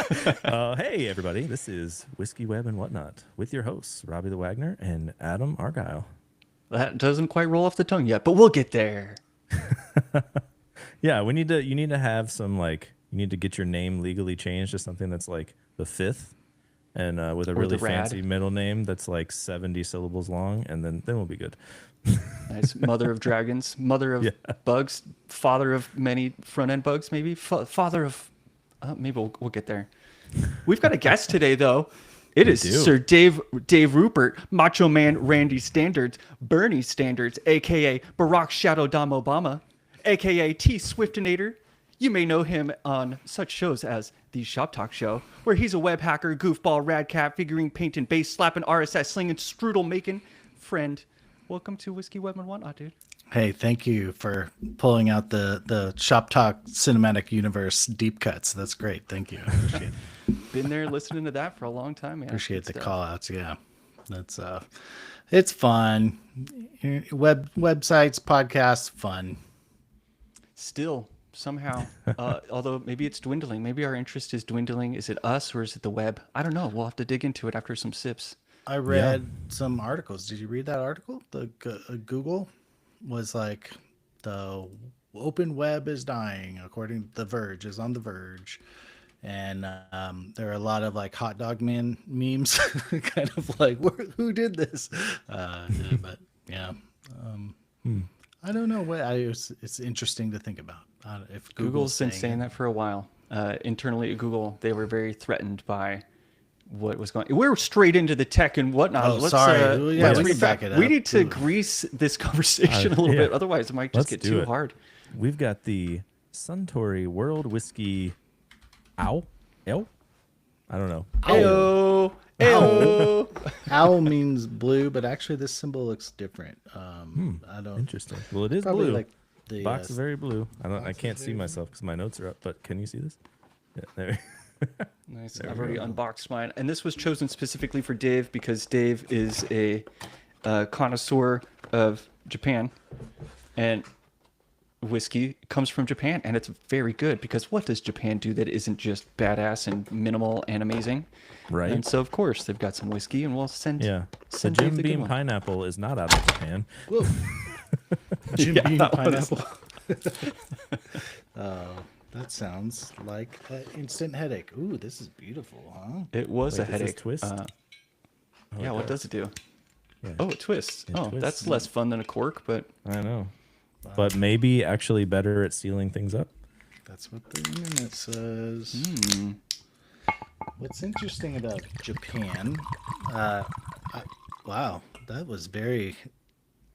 Hey, everybody. This is Whiskey Web and Whatnot with your hosts, Robbie the Wagner and Adam Argyle. That doesn't quite roll off the tongue yet, but we'll get there. Yeah, you need to have some you need to get your name legally changed to something that's like the fifth and with a Or really the rad. fancy middle name that's like 70 syllables long, and then we'll be good. Nice. Mother of dragons, mother of Yeah. bugs, father of many front end bugs, maybe. Father of. Maybe we'll get there. We've got a guest today, though. It We is do. Sir Dave Rupert, Macho Man Randy Standards, Bernie Standards, aka Barack Shadow Dom Obama, aka T Swiftinator. You may know him on such shows as the Shop Talk Show, where he's a web hacker, goofball, radcat, figurine painting, bass slapping, RSS slinging, strudel making friend. Welcome to Whiskey Web and Whatnot, dude. Hey, thank you for pulling out the Shop Talk Cinematic Universe deep cuts. That's great. Thank you. I appreciate it. Been there listening to that for a long time, man. Appreciate the Good stuff. call outs. Yeah. That's it's fun. Websites, podcasts, fun. Still, somehow, although maybe it's dwindling. Maybe our interest is dwindling. Is it us or is it the web? I don't know. We'll have to dig into it after some sips. I read some articles. Did you read that article? The Google was like the open web is dying, according to The Verge, is on The Verge. And there are a lot of like hot dog man memes, kind of like, who did this? But yeah, I don't know. It's interesting to think about. If Google's been saying saying that for a while. Internally at Google, they were very threatened by what was going. We're straight into the tech and whatnot. Oh, sorry. Let's we can back it up. We need to grease this conversation a little bit, otherwise it might just get too hard. We've got the Suntory World Whiskey. Ow? Ew? I don't know. Ayo, ayo. Owl means blue, but actually this symbol looks different. I don't. Interesting. Well, it is Probably blue. like the Box is very blue. I can't see myself because my notes are up. But can you see this? Yeah, there. Nice. I've already unboxed mine, and this was chosen specifically for Dave because Dave is a connoisseur of Japan, and whiskey comes from Japan, and it's very good because what does Japan do that isn't just badass and minimal and amazing? Right. And so, of course, they've got some whiskey, and we'll send. Yeah. The Send Jim Dave the good Beam one. pineapple is not out of Japan. Whoa. Jim Beam that one is- pineapple. That sounds like an instant headache. Ooh, this is beautiful, huh? It was Wait, a does this headache. twist? Yeah, what does it do? Yeah. Oh, it twists. It Oh, twists. that's less fun than a cork, but I know. But maybe actually better at sealing things up. That's what the internet says. What's interesting about Japan? Wow, that was very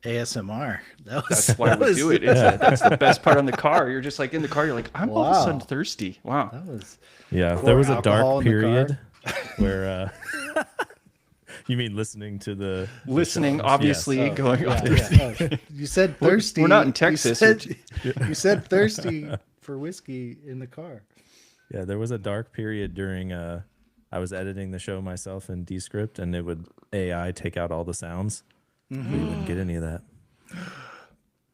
ASMR. that's why we do it. That's the best part on the car. You're just like in the car. You're like, I'm all of a sudden Wow. thirsty. Wow. That was. Yeah, Pour there was a alcohol dark in the car. period where you mean listening to the Listening, songs? obviously, Yes. going. Yeah. You said thirsty. we're not in Texas. You said thirsty for whiskey in the car. Yeah, there was a dark period during I was editing the show myself in Descript, and it would AI take out all the sounds. We wouldn't get any of that.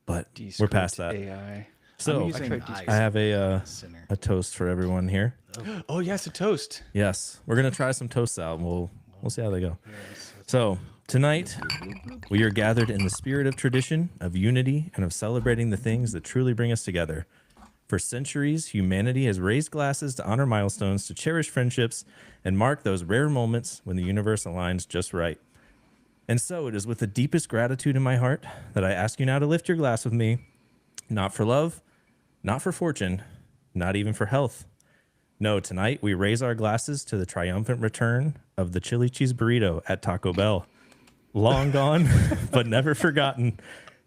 But we're past that. AI. So I'm using tried ice. I have a Sinner. toast for everyone here. Oh yes, a toast. Yes, we're gonna try some toasts out. And we'll see how they go. So tonight we are gathered in the spirit of tradition, of unity, and of celebrating the things that truly bring us together. For centuries, humanity has raised glasses to honor milestones, to cherish friendships, and mark those rare moments when the universe aligns just right. And so it is with the deepest gratitude in my heart that I ask you now to lift your glass with me, not for love, not for fortune, not even for health. No, tonight we raise our glasses to the triumphant return of the chili cheese burrito at Taco Bell. Long gone, but never forgotten.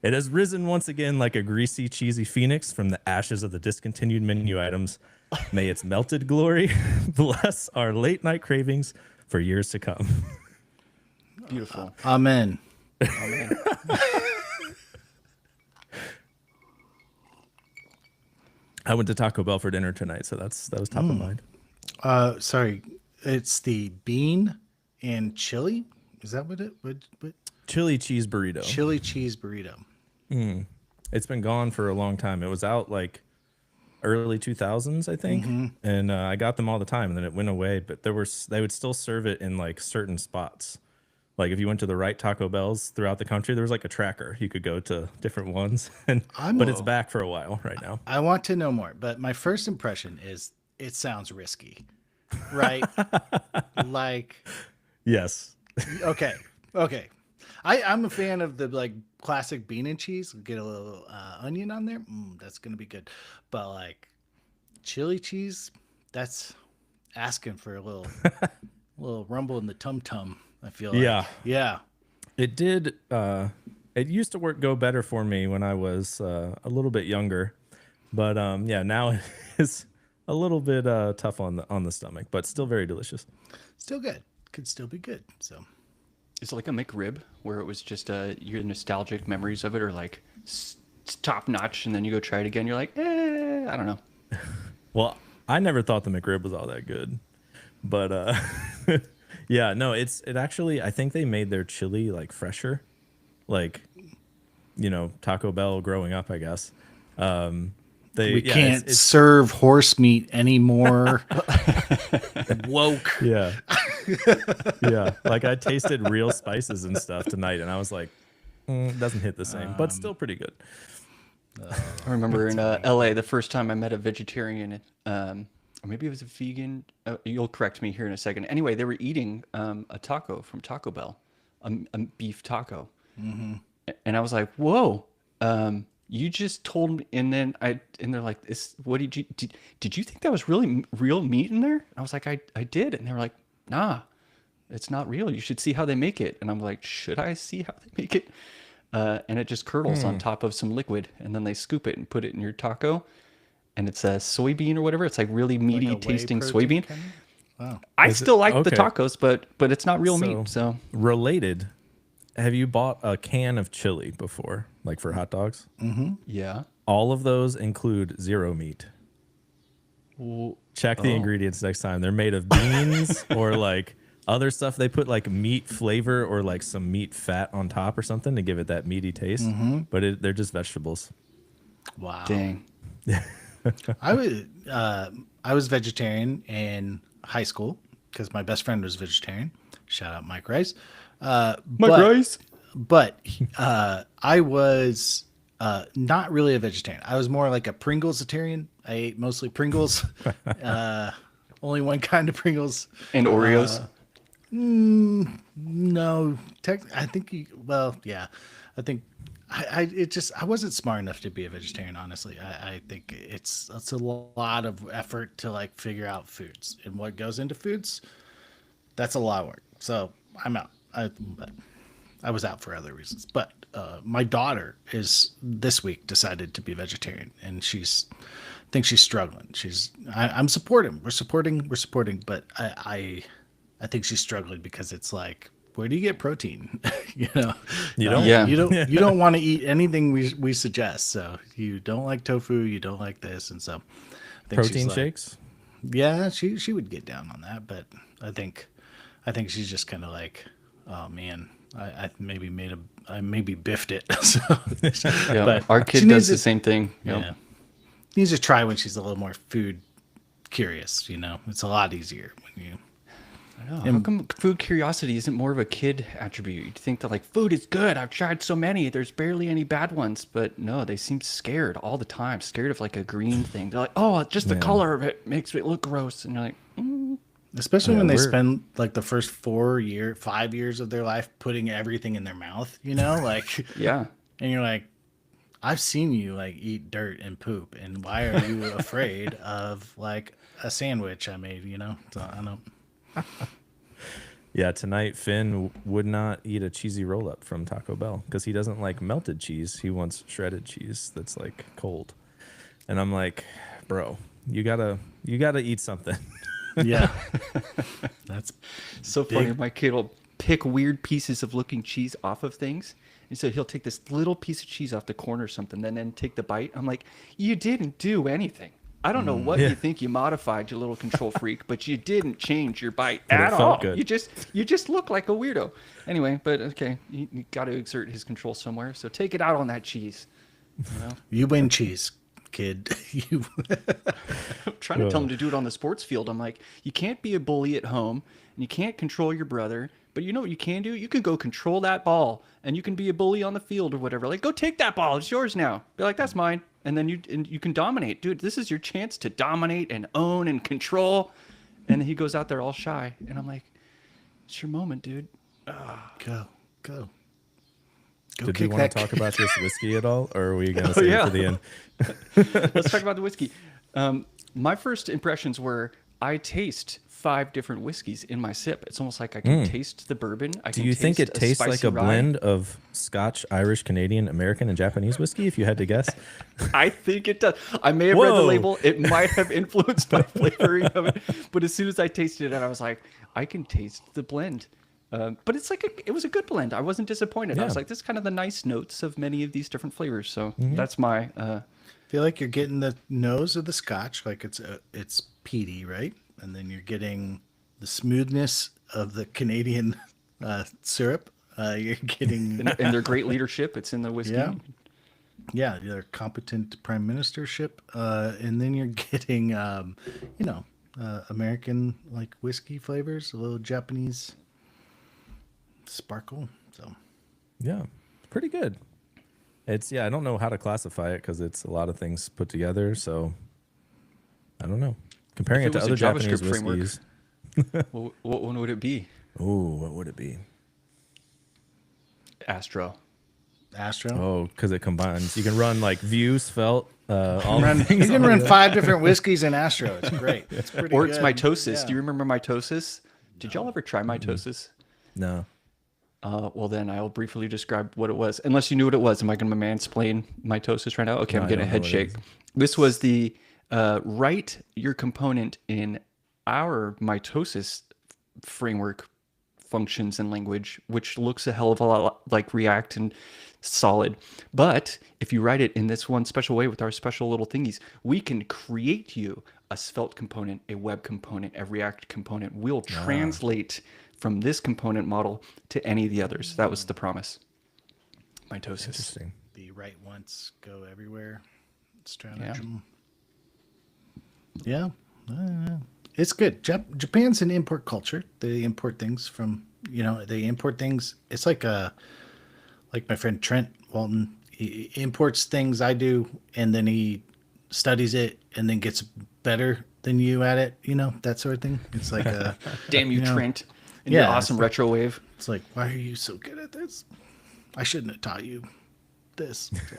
It has risen once again like a greasy, cheesy phoenix from the ashes of the discontinued menu items. May its melted glory bless our late night cravings for years to come. Beautiful. Amen. I went to Taco Bell for dinner tonight, so that was top of mind. Sorry, it's the bean and chili. Is that what it? What? Chili cheese burrito. Chili cheese burrito. It's been gone for a long time. It was out like early 2000s, I think. Mm-hmm. And I got them all the time, and then it went away. But they would still serve it in like certain spots. Like if you went to the right Taco Bells throughout the country, there was like a tracker. You could go to different ones, but it's back for a while right now. I want to know more, but my first impression is it sounds risky, right? Like, Yes. okay. I'm a fan of the like classic bean and cheese. Get a little onion on there. That's gonna be good. But like chili cheese, that's asking for a little rumble in the tum tum. I feel like. Yeah. It did. It used to go better for me when I was a little bit younger, but now it's a little bit tough on the stomach, but still very delicious. Still good. Could still be good. So. Is it like a McRib where it was just your nostalgic memories of it, or like top notch, and then you go try it again, you're like, I don't know. Well, I never thought the McRib was all that good, but yeah, no, it actually, I think they made their chili like fresher, like, Taco Bell growing up, I guess. We can't serve horse meat anymore. Woke. Yeah. Yeah. Like I tasted real spices and stuff tonight, and I was like, it doesn't hit the same, but still pretty good. I remember in LA, the first time I met a vegetarian, or maybe it was a vegan. You'll correct me here in a second. Anyway, they were eating a taco from Taco Bell, a beef taco. Mm-hmm. And I was like, whoa. You just told me, and they're like, what did you think that was really real meat in there? And I was like, I did. And they were like, nah, it's not real. You should see how they make it. And I'm like, should I see how they make it? And it just curdles on top of some liquid, and then they scoop it and put it in your taco, and it's a soybean or whatever. It's like really meaty like tasting whey protein soybean. kind of? Wow. I still like the okay. tacos, but it's not real meat. So Related, have you bought a can of chili before, like for hot dogs? Mm-hmm. yeah. All of those include zero meat. Check the ingredients next time. They're made of beans or like other stuff. They put like meat flavor or like some meat fat on top or something to give it that meaty taste. Mm-hmm. But they're just vegetables. Wow. Dang. I was vegetarian in high school because my best friend was vegetarian. Shout out Mike Rice. Rice. But I was not really a vegetarian. I was more like a Pringles-itarian. I ate mostly Pringles. Only one kind of Pringles. And Oreos. No, I think yeah. I think I wasn't smart enough to be a vegetarian, honestly. I think it's a lot of effort to like figure out foods and what goes into foods. That's a lot of work. So I'm out. I was out for other reasons, but my daughter is this week decided to be vegetarian, and I think she's struggling. I'm supporting. We're supporting, but I think she's struggling because it's like, where do you get protein? You don't want to eat anything we suggest. So you don't like tofu, you don't like this, and so I think Protein shakes. Yeah, she would get down on that, but I think she's just kind of like, oh man, I maybe biffed it. So, Yeah, but our kid does the same thing. Yep. Yeah, needs to try when she's a little more food curious. It's a lot easier when you. I know. How come food curiosity isn't more of a kid attribute? You'd think that like food is good. I've tried so many. There's barely any bad ones. But no, they seem scared all the time. Scared of like a green thing. They're like, oh, just the color of it makes it look gross. And you're like, Especially when they spend like the first 5 years of their life putting everything in their mouth, like, yeah. And you're like, I've seen you like eat dirt and poop. And why are you afraid of like a sandwich I made, So I don't. Yeah, tonight Finn would not eat a cheesy roll up from Taco Bell because he doesn't like melted cheese. He wants shredded cheese that's like cold. And I'm like, bro, you gotta eat something. Yeah. That's so funny. My kid will pick weird pieces of looking cheese off of things. And so he'll take this little piece of cheese off the corner or something, and then take the bite. I'm like, you didn't do anything. I don't know what you think you modified, you little control freak, but you didn't change your bite at all. Good. You just look like a weirdo. Anyway, but okay, you got to exert his control somewhere. So take it out on that cheese. You win cheese. kid. You I'm trying to tell him to do it on the sports field. I'm like, you can't be a bully at home and you can't control your brother. But you know what you can do? You can go control that ball and you can be a bully on the field or whatever. Like, go take that ball. It's yours now. Be like, that's mine. And then you can dominate. Dude, this is your chance to dominate and own and control. And then he goes out there all shy. And I'm like, it's your moment, dude. go. Did you want to talk about this whiskey at all, or are we going to save it for the end? Let's talk about the whiskey. My first impressions were I taste 5 different whiskeys in my sip. It's almost like I can taste the bourbon. Do you think it tastes like a blend of Scotch, Irish, Canadian, American, and Japanese whiskey, if you had to guess? I think it does. I may have read the label. It might have influenced my flavoring of it. But as soon as I tasted it, I was like, I can taste the blend. But it's like it was a good blend. I wasn't disappointed. Yeah. I was like, this is kind of the nice notes of many of these different flavors. So that's my. I feel like you're getting the nose of the Scotch, like it's peaty, right? And then you're getting the smoothness of the Canadian syrup. You're getting and their great leadership. It's in the whiskey. Yeah, their competent prime ministership, and then you're getting American like whiskey flavors, a little Japanese sparkle. So Yeah, pretty good. It's I don't know how to classify it because it's a lot of things put together. So I don't know. Comparing If it to it was other a Japanese JavaScript framework. whiskeys. What one would it be? Ooh, what would it be? Astro. Astro. Because it combines. You can run like View, Svelte, all the You things. can run 5 different whiskeys in Astro. It's great. It's pretty Or good. it's mitosis. Yeah. Do you remember mitosis? Did y'all ever try mitosis? No. Well, then I'll briefly describe what it was. Unless you knew what it was. Am I going to mansplain mitosis right now? Okay, No, I'm I getting a don't know head what it shake. is. This was the write your component in our mitosis framework functions and language, which looks a hell of a lot like React and solid. But if you write it in this one special way with our special little thingies, we can create you a Svelte component, a web component, a React component. We'll translate from this component model to any of the others. That was the promise. Mitosis. Interesting. The write once, go everywhere stratagem. Yeah. It's good. Japan's an import culture. They import things from, they import things. It's like my friend Trent Walton. He imports things I do, and then he studies it, and then gets better than you at it. That sort of thing. It's like a Damn you, Trent. And your awesome retro wave. It's like, why are you so good at this? I shouldn't have taught you this. So.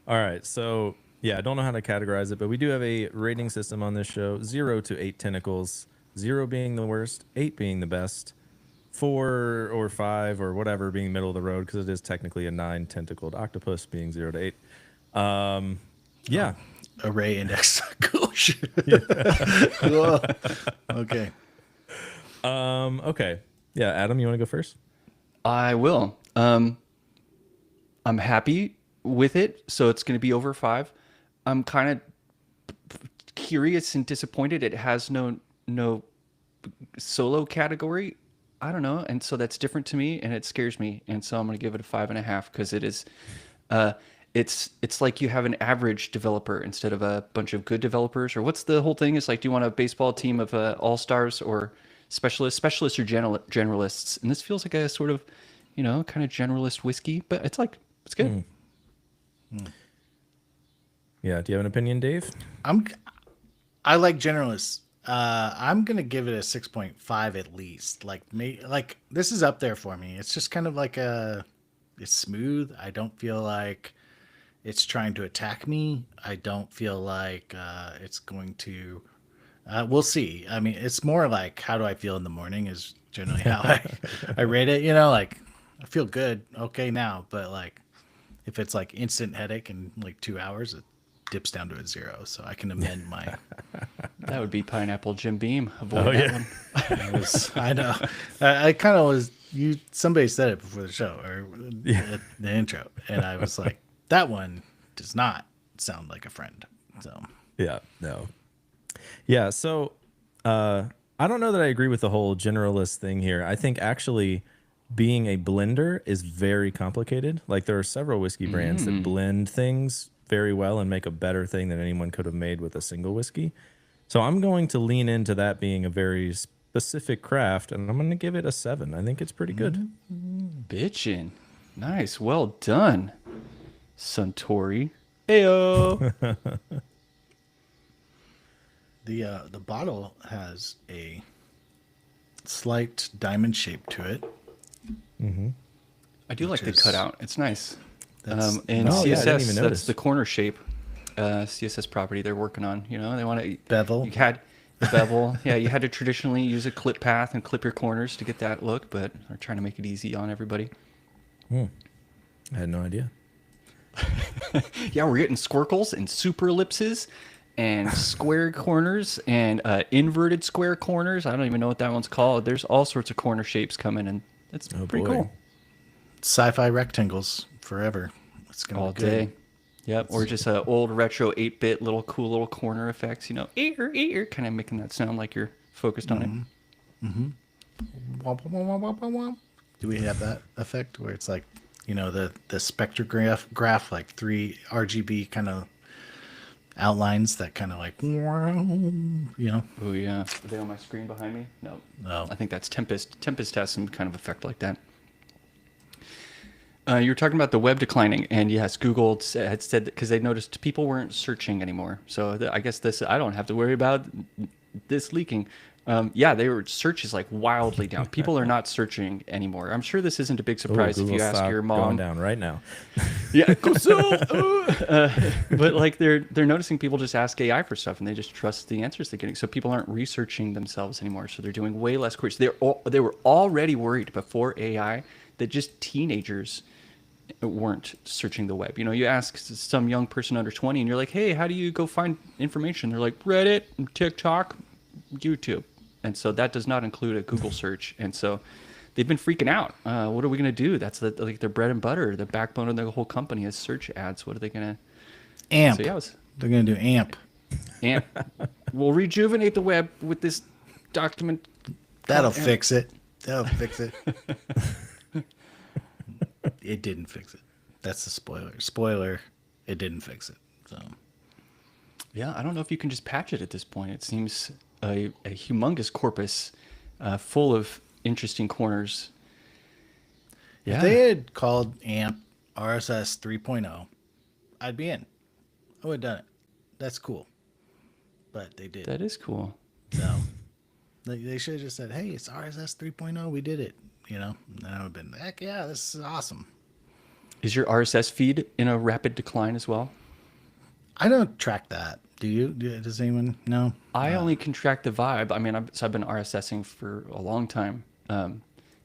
All right. So, I don't know how to categorize it, but we do have a rating system on this show 0 to 8 tentacles, 0 being the worst, 8 being the best, 4 or 5 or whatever being middle of the road because it is technically a 9 tentacled octopus being 0 to 8. Array index. Okay. Okay. Yeah, Adam, you want to go first? I will. I'm happy with it, so it's going to be over 5. I'm kind of curious and disappointed it has no solo category. I don't know, and so that's different to me, and it scares me, and so I'm going to give it a 5.5 because it is. It's like you have an average developer instead of a bunch of good developers. Or what's the whole thing? It's like, do you want a baseball team of all-stars or specialists? Specialists or generalists? And this feels like a sort of, kind of generalist whiskey, but it's good. Yeah. Do you have an opinion, Dave? I like generalists. I'm gonna give it a 6.5 at least. Like this is up there for me. It's just kind of like it's smooth. I don't feel like it's trying to attack me. I don't feel like it's going to. We'll see. I mean, it's more like how do I feel in the morning is generally how I rate it. Like I feel good, okay now, but like if it's like instant headache in like 2 hours, it dips down to a 0. So I can amend my. That would be Pineapple Jim Beam. Avoid that one. I know. I kind of was. Somebody said it before the show or the intro, and I was like, that one does not sound like a friend. So no. So I don't know that I agree with the whole generalist thing here. I think actually being a blender is very complicated. Like there are several whiskey brands that blend things very well and make a better thing than anyone could have made with a single whiskey. So I'm going to lean into that being a very specific craft, and I'm going to give it a 7. I think it's pretty good. Bitchin'. Nice. Well done, Suntory. Ayo. The bottle has a slight diamond shape to it. I do like the is- cutout. It's nice. That's- And Oh, yeah, I didn't CSS, even that's notice. the corner shape. CSS property they're working on. You know, they want to Bevel. You had the bevel. Yeah, you had to traditionally use a clip path and clip your corners to get that look, but they're trying to make it easy on everybody. I had no idea. Yeah, we're getting squircles and super ellipses and square corners and inverted square corners. I don't even know what that one's called. There's all sorts of corner shapes coming, and that's pretty boy. cool. Sci-fi rectangles forever. It's gonna All be good. day. Yep, or just old retro 8-bit little cool little corner effects, you know, kind of making that sound like you're focused on it. Womp, womp, womp, womp, womp, womp. Do we have that effect where it's like, you know, the spectrograph, like 3 RGB kind of outlines that kind of like, you know? Oh yeah. Are they on my screen behind me? No. No. I think that's Tempest. Tempest has some kind of effect like that. You were talking about the web declining, and yes, Google had said that because they noticed people weren't searching anymore. So I guess I don't have to worry about this leaking. Yeah, they were searches like wildly down. People are not searching anymore. I'm sure this isn't a big surprise if you ask your Going mom. down right now. Yeah, go so. But like they're noticing people just ask AI for stuff, and they just trust the answers they're getting. So people aren't researching themselves anymore. So they're doing way less queries. They were already worried before AI that just teenagers weren't searching the web. You know, you ask some young person under 20, and you're like, "Hey, how do you go find information?" They're like, "Reddit, TikTok, YouTube." And so that does not include a Google search. And so they've been freaking out. What are we going to do? That's like their bread and butter. The backbone of their whole company is search ads. What are they going to? AMP. So yeah, They're going to do AMP. AMP. We'll rejuvenate the web with this document. That'll fix it. That'll fix it. It didn't fix it. That's the spoiler. Spoiler, it didn't fix it. So Yeah, I don't know if you can just patch it at this point. It seems a humongous corpus full of interesting corners. Yeah. if they had called AMP RSS 3.0, I'd be in. I would have done it. That's cool. But they did. That is cool. No. They should have just said, hey, it's RSS 3.0. We did it. You know? And I would have been, heck yeah, this is awesome. Is your RSS feed in a rapid decline as well? I don't track that. Do you? Does anyone know? I only can track the vibe. I mean, I've been RSSing for a long time.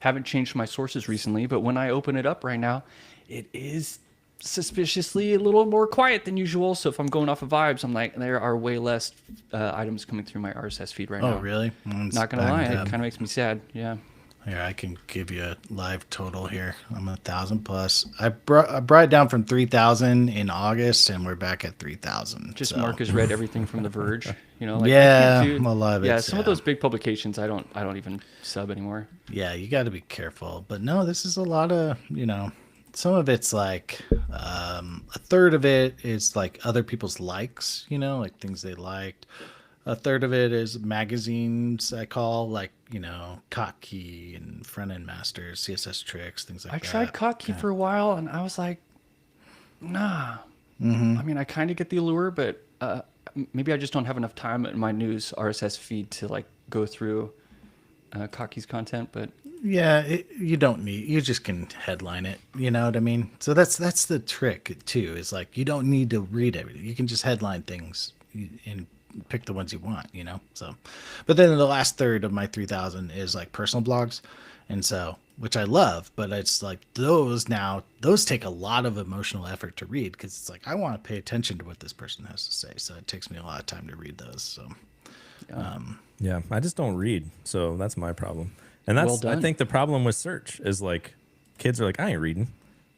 Haven't changed my sources recently, but when I open it up right now, it is suspiciously a little more quiet than usual. So if I'm going off of vibes, I'm like, there are way less items coming through my RSS feed right now. Oh, really? Not gonna lie, it kind of makes me sad. Yeah. Here, I can give you a live total here. I'm 1,000 plus. I brought it down from 3,000 in August, and we're back at 3,000. Just so. Mark has read everything from The Verge. You know, like Yeah, I can't a lot of yeah. it's- Some of yeah. those big publications, I don't even sub anymore. Yeah, you got to be careful. But no, this is a lot of, some of it's like a third of it is like other people's likes, like things they liked. A third of it is magazines I call like, Kotkey and Front End Masters, CSS Tricks, things like I that. tried Kotkey for a while, and I was like, nah. I mean, I kind of get the allure, but maybe I just don't have enough time in my news RSS feed to like go through Kotkey's content. But Yeah, you don't need. You just can headline it. You know what I mean? So that's the trick too. Is like you don't need to read everything. You can just headline things and pick the ones you want. So, but then the last third of my 3,000 is like personal blogs, and so which I love. But it's like those take a lot of emotional effort to read because it's like I want to pay attention to what this person has to say. So it takes me a lot of time to read those. So. Yeah, I just don't read, so that's my problem. And that's Well done. I think the problem with search is like kids are like, I ain't reading.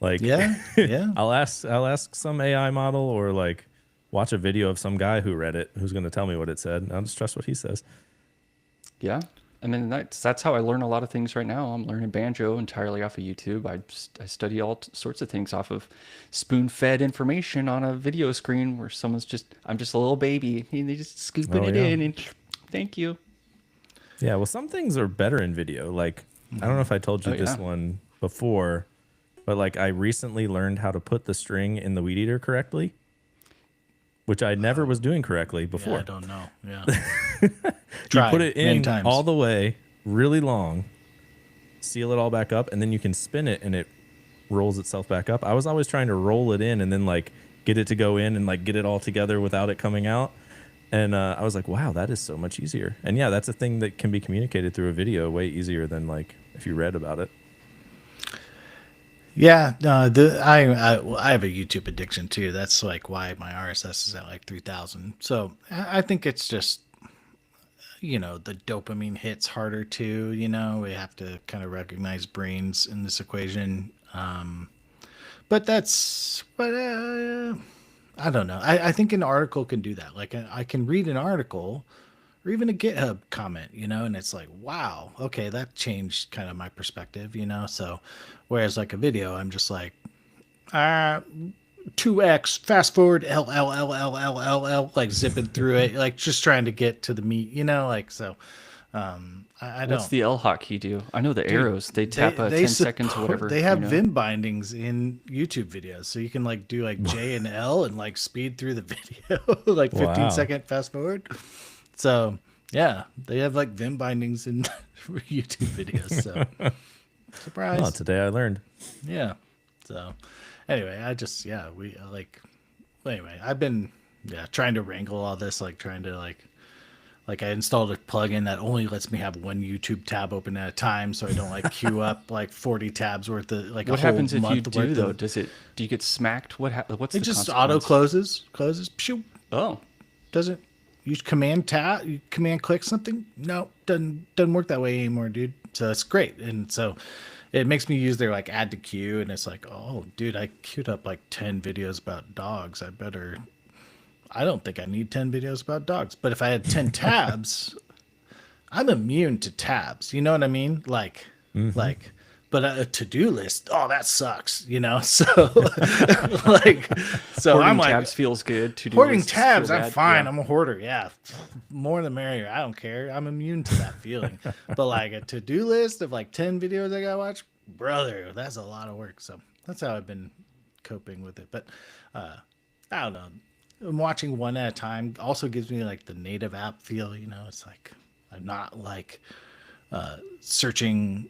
Like Yeah, yeah. I'll ask some AI model or like watch a video of some guy who read it who's going to tell me what it said. I'll just trust what he says. yeah, I mean, that's how I learn a lot of things right now. I'm learning banjo entirely off of YouTube. I study all sorts of things off of spoon-fed information on a video screen where I'm just a little baby and they just scooping Oh, it yeah. in and thank you. Yeah, well, some things are better in video. Like, I don't know if I told you Oh, this yeah. one before, but like I recently learned how to put the string in the weed eater correctly, which I never was doing correctly Yeah, before. I don't know. Yeah. You put Tried it many in times. all the way, really long, seal it all back up, and then you can spin it and it rolls itself back up. I was always trying to roll it in and then like get it to go in and like get it all together without it coming out. And I was like, wow, that is so much easier. And yeah, that's a thing that can be communicated through a video way easier than like if you read about it. Yeah, no, I have a YouTube addiction too. That's like why my RSS is at like 3,000. So I think it's just, the dopamine hits harder too. We have to kind of recognize brains in this equation. But I don't know. I think an article can do that. Like I can read an article or even a GitHub comment, and it's like, wow, okay, that changed kind of my perspective, So whereas like a video, I'm just like, 2x, fast forward, L, like zipping through it, like just trying to get to the meat, like, so I What's don't. the L hotkey do? I know the Dude, arrows. They tap 10 seconds or whatever. They have Vim bindings in YouTube videos, so you can like do like J and L and like speed through the video, like 15-second fast forward. So yeah, they have like Vim bindings in YouTube videos. So surprise! Oh, today I learned. Yeah. So anyway, anyway, I've been trying to wrangle all this, like trying to like I installed a plugin that only lets me have one YouTube tab open at a time, so I don't like queue up like 40 tabs worth of like What a whole happens if you month do worth though? of. Do you get smacked? What's It the just consequence? closes. Pshoo. Oh, Doesn't you command click something? No, doesn't work that way anymore, dude. So it's great, and so it makes me use their like add to queue, and it's like, oh, dude, I queued up like 10 videos about dogs. I don't think I need 10 videos about dogs, but if I had 10 tabs, I'm immune to tabs. You know what I mean? But a to-do list, oh, that sucks. So so hoarding I'm like, tabs feels good. To do hoarding tabs, I'm fine. Yeah. I'm a hoarder. Yeah, more the merrier. I don't care. I'm immune to that feeling. But like a to-do list of like 10 videos I gotta watch, brother, that's a lot of work. So that's how I've been coping with it. But I don't know. Watching one at a time also gives me like the native app feel. It's like I'm not like searching.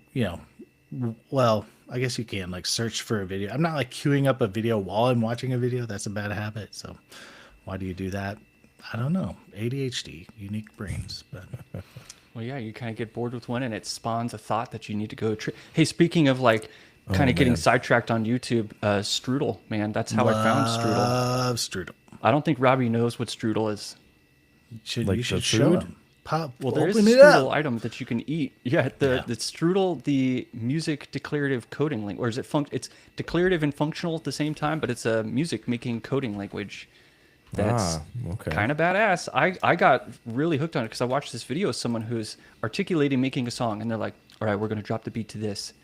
Well, I guess you can like search for a video. I'm not like queuing up a video while I'm watching a video. That's a bad habit. So why do you do that? I don't know. ADHD, unique brains. But Well, yeah, you kind of get bored with one, and it spawns a thought that you need to go. Hey, speaking of like kind of getting sidetracked on YouTube, strudel, man, that's how I found strudel. love strudel. I don't think Robbie knows what strudel is. Like You the should show food? him. Pop. Well, there is a Open it strudel up. item that you can eat. Yeah, the strudel, the music declarative coding language, or is it it's declarative and functional at the same time, but it's a music making coding language. That's okay. kind of badass. I got really hooked on it because I watched this video of someone who's articulating making a song, and they're like, all right, we're going to drop the beat to this,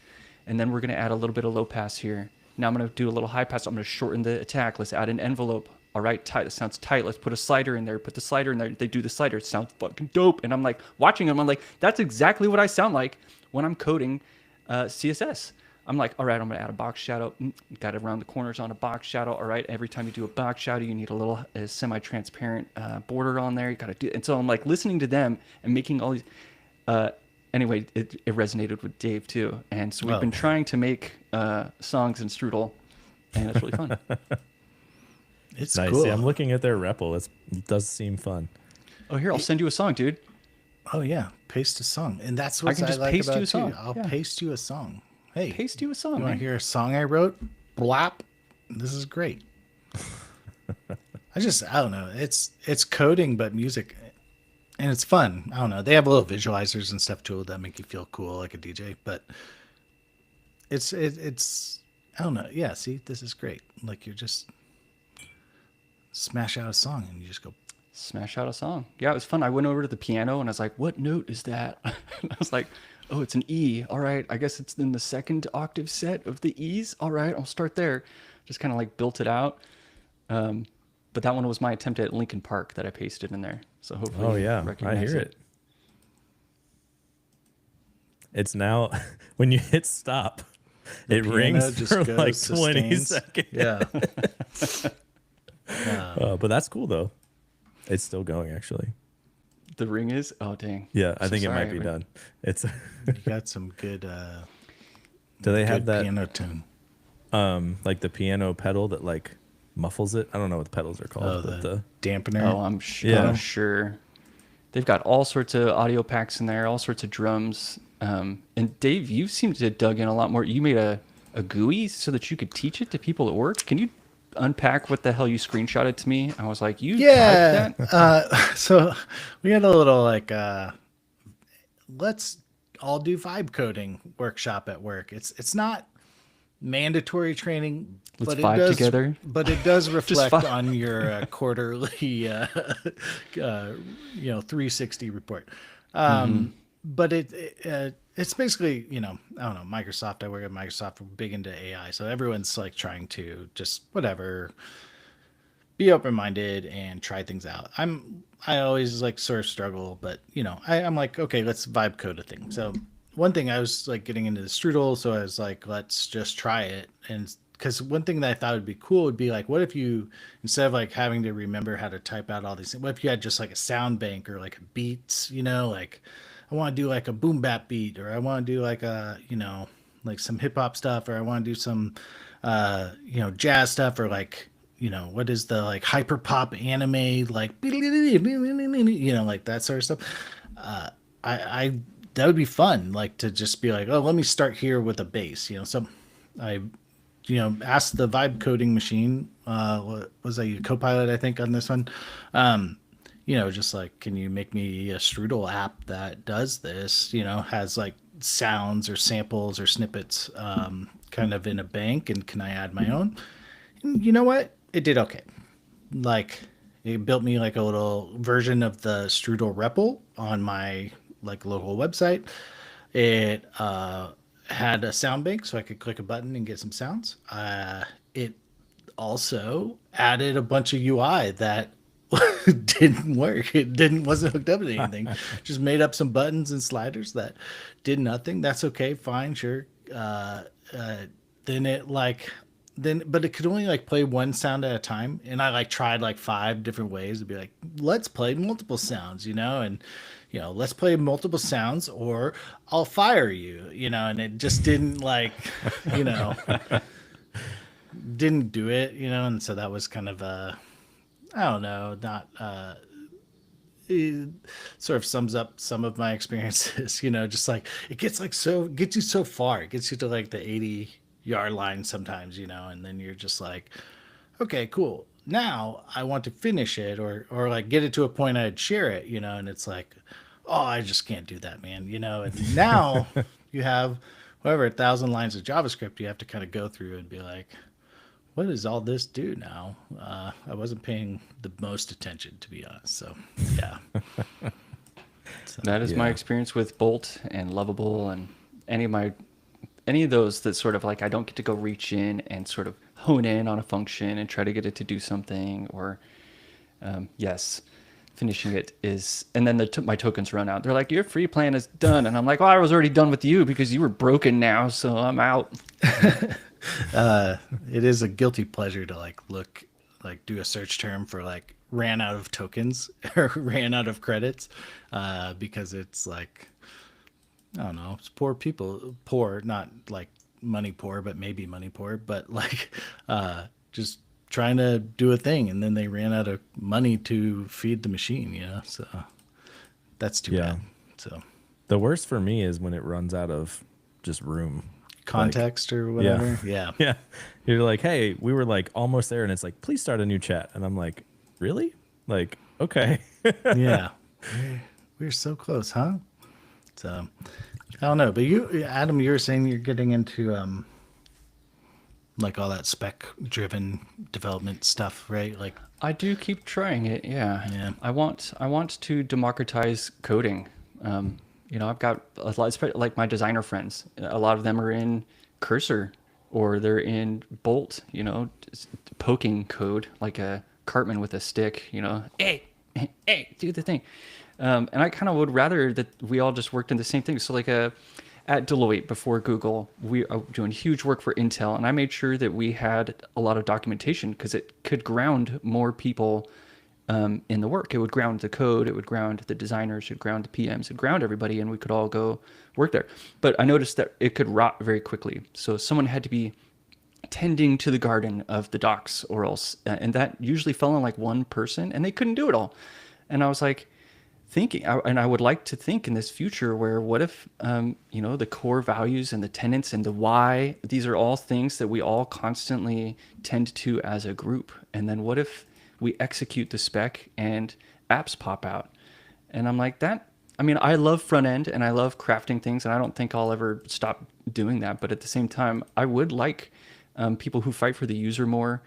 and then we're going to add a little bit of low pass here. Now I'm going to do a little high pass. I'm going to shorten the attack. Let's add an envelope. All right, tight. That sounds tight. Let's put a slider in there. Put the slider in there. They do the slider. It sounds fucking dope. And I'm like watching them. I'm like, that's exactly what I sound like when I'm coding CSS. I'm like, all right, I'm gonna add a box shadow. Got to round the corners on a box shadow. All right, every time you do a box shadow, you need a little semi-transparent border on there. You got to do. And so I'm like listening to them and making all these. Anyway, it resonated with Dave too, and so we've been trying to make songs in Strudel, and it's really fun. It's Nice. cool. Yeah, I'm looking at their REPL. It does seem fun. Oh, here, I'll send you a song, dude. Oh yeah, paste a song, and that's what can I just like paste about you a it, song. too. I'll Yeah. paste you a song. Hey, Paste you a song. you want Man. to hear a song I wrote? Blap. This is great. I don't know. It's coding but music, and it's fun. I don't know. They have little visualizers and stuff too that make you feel cool like a DJ, but it's I don't know. Yeah, see, this is great. Like you're just smash out a song and you just go smash out a song. Yeah, it was fun. I went over to the piano and I was like, what note is that? And I was like, oh, it's an E. All right. I guess it's in the second octave set of the E's. All right. I'll start there. Just kind of like built it out. But that one was my attempt at Linkin Park that I pasted in there. So hopefully Oh you yeah, I recognize hear it. It's now when you hit stop, it piano rings just for goes, like 20 sustains. seconds. Yeah. But that's cool though. It's still going actually. The ring is? Oh, dang. Yeah, I So think it sorry, might be but- done. It's You got some good do they have good that piano tune. like the piano pedal that like muffles it? I don't know what the pedals are called, Oh, but the dampener. Oh, Yeah. I'm sure. They've got all sorts of audio packs in there, all sorts of drums. And Dave, you seem to have dug in a lot more. You made a GUI so that you could teach it to people at work. Can you unpack what the hell you screenshotted to me? I was like, you Yeah. typed that? So we had a little like let's all do vibe coding workshop at work. It's not mandatory training, Let's but it vibe does together. but it does reflect vibe. on your quarterly 360 report. But it's basically, I don't know, Microsoft. I work at Microsoft. We're big into AI, so everyone's like trying to just whatever, be open-minded and try things out. I always like sort of struggle, but I'm like, okay, let's vibe code a thing. So one thing I was like getting into the strudel, so I was like, let's just try it. And because one thing that I thought would be cool would be like, what if you, instead of like having to remember how to type out all these things, what if you had just like a sound bank or like beats, like I want to do like a boom bap beat, or I want to do like a, like some hip hop stuff, or I want to do some, jazz stuff, or like, what is the like hyper pop anime, like, like that sort of stuff. I that would be fun, like to just be like, oh, let me start here with a bass, So I, asked the vibe coding machine, what was I, Copilot, I think, on this one. Just like, can you make me a strudel app that does this, has like sounds or samples or snippets, kind of in a bank, and can I add my own? And you know what? It did okay. Like, it built me like a little version of the strudel REPL on my like local website. It had a sound bank, so I could click a button and get some sounds. It also added a bunch of UI that didn't work. Wasn't hooked up to anything. Just made up some buttons and sliders that did nothing. That's okay, fine, sure. But it could only like play one sound at a time, and I like tried like 5 different ways to be like, let's play multiple sounds, and let's play multiple sounds or I'll fire you, and it just didn't like, didn't do it, and so that was kind of I don't know, not it sort of sums up some of my experiences, just like it gets you so far. It gets you to like the 80-yard line sometimes, and then you're just like, okay, cool. Now I want to finish it or like get it to a point I'd share it, and it's like, oh, I just can't do that, man, and now you have whatever 1,000 lines of JavaScript you have to kind of go through and be like, what does all this do now? I wasn't paying the most attention, to be honest. So, yeah. That is my experience with Bolt and Lovable and any of those that sort of like I don't get to go reach in and sort of hone in on a function and try to get it to do something, or yes, finishing it is, and then my tokens run out. They're like, your free plan is done, and I'm like, well, I was already done with you because you were broken now, so I'm out. It is a guilty pleasure to do a search term for like ran out of tokens or ran out of credits, because it's like, I don't know, it's poor, not like money poor, but maybe money poor, but like just trying to do a thing, and then they ran out of money to feed the machine, so that's too bad. So the worst for me is when it runs out of just room. Context or whatever. Yeah. You're like, hey, we were like almost there, and it's like, please start a new chat, and I'm like, really? Like, okay. Yeah. We're so close, huh? So I don't know, but you, Adam, you were saying you're getting into like all that spec driven development stuff, right? Like, I do keep trying it. Yeah. Yeah. I want to democratize coding. I've got a lot, like my designer friends. A lot of them are in Cursor, or they're in Bolt. Just poking code like a Cartman with a stick. Hey, hey, do the thing. And I kind of would rather that we all just worked in the same thing. So like at Deloitte before Google, we are doing huge work for Intel, and I made sure that we had a lot of documentation because it could ground more people in the work. It would ground the code, it would ground the designers, it would ground the PMs, it would ground everybody, and we could all go work there. But I noticed that it could rot very quickly. So someone had to be tending to the garden of the docs, or else, and that usually fell on like one person, and they couldn't do it all. And I was like, and I would like to think in this future where what if, the core values and the tenets and the why, these are all things that we all constantly tend to as a group. And then what if we execute the spec and apps pop out? And I'm like I love front end and I love crafting things, and I don't think I'll ever stop doing that. But at the same time, I would like people who fight for the user more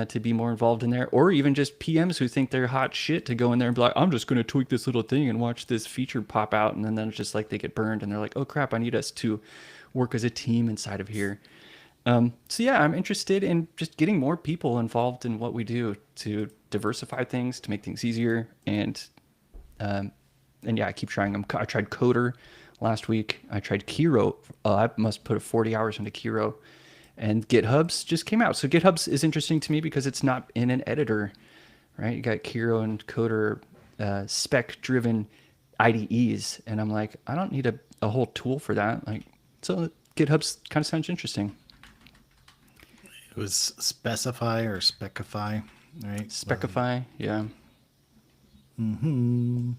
to be more involved in there, or even just PMs who think they're hot shit to go in there and be like, I'm just going to tweak this little thing and watch this feature pop out. And then it's just like they get burned and they're like, oh crap, I need us to work as a team inside of here. So yeah, I'm interested in just getting more people involved in what we do to diversify things, to make things easier. And yeah, I keep trying them. I tried Coder last week. I tried Kiro. I must put 40 hours into Kiro. And GitHub's just came out. So GitHub's is interesting to me because it's not in an editor, right? You got Kiro and Coder spec-driven IDEs. And I'm like, I don't need a whole tool for that. So GitHub's kind of sounds interesting. it was specify or specify, right? Specify, yeah. Mm-hmm.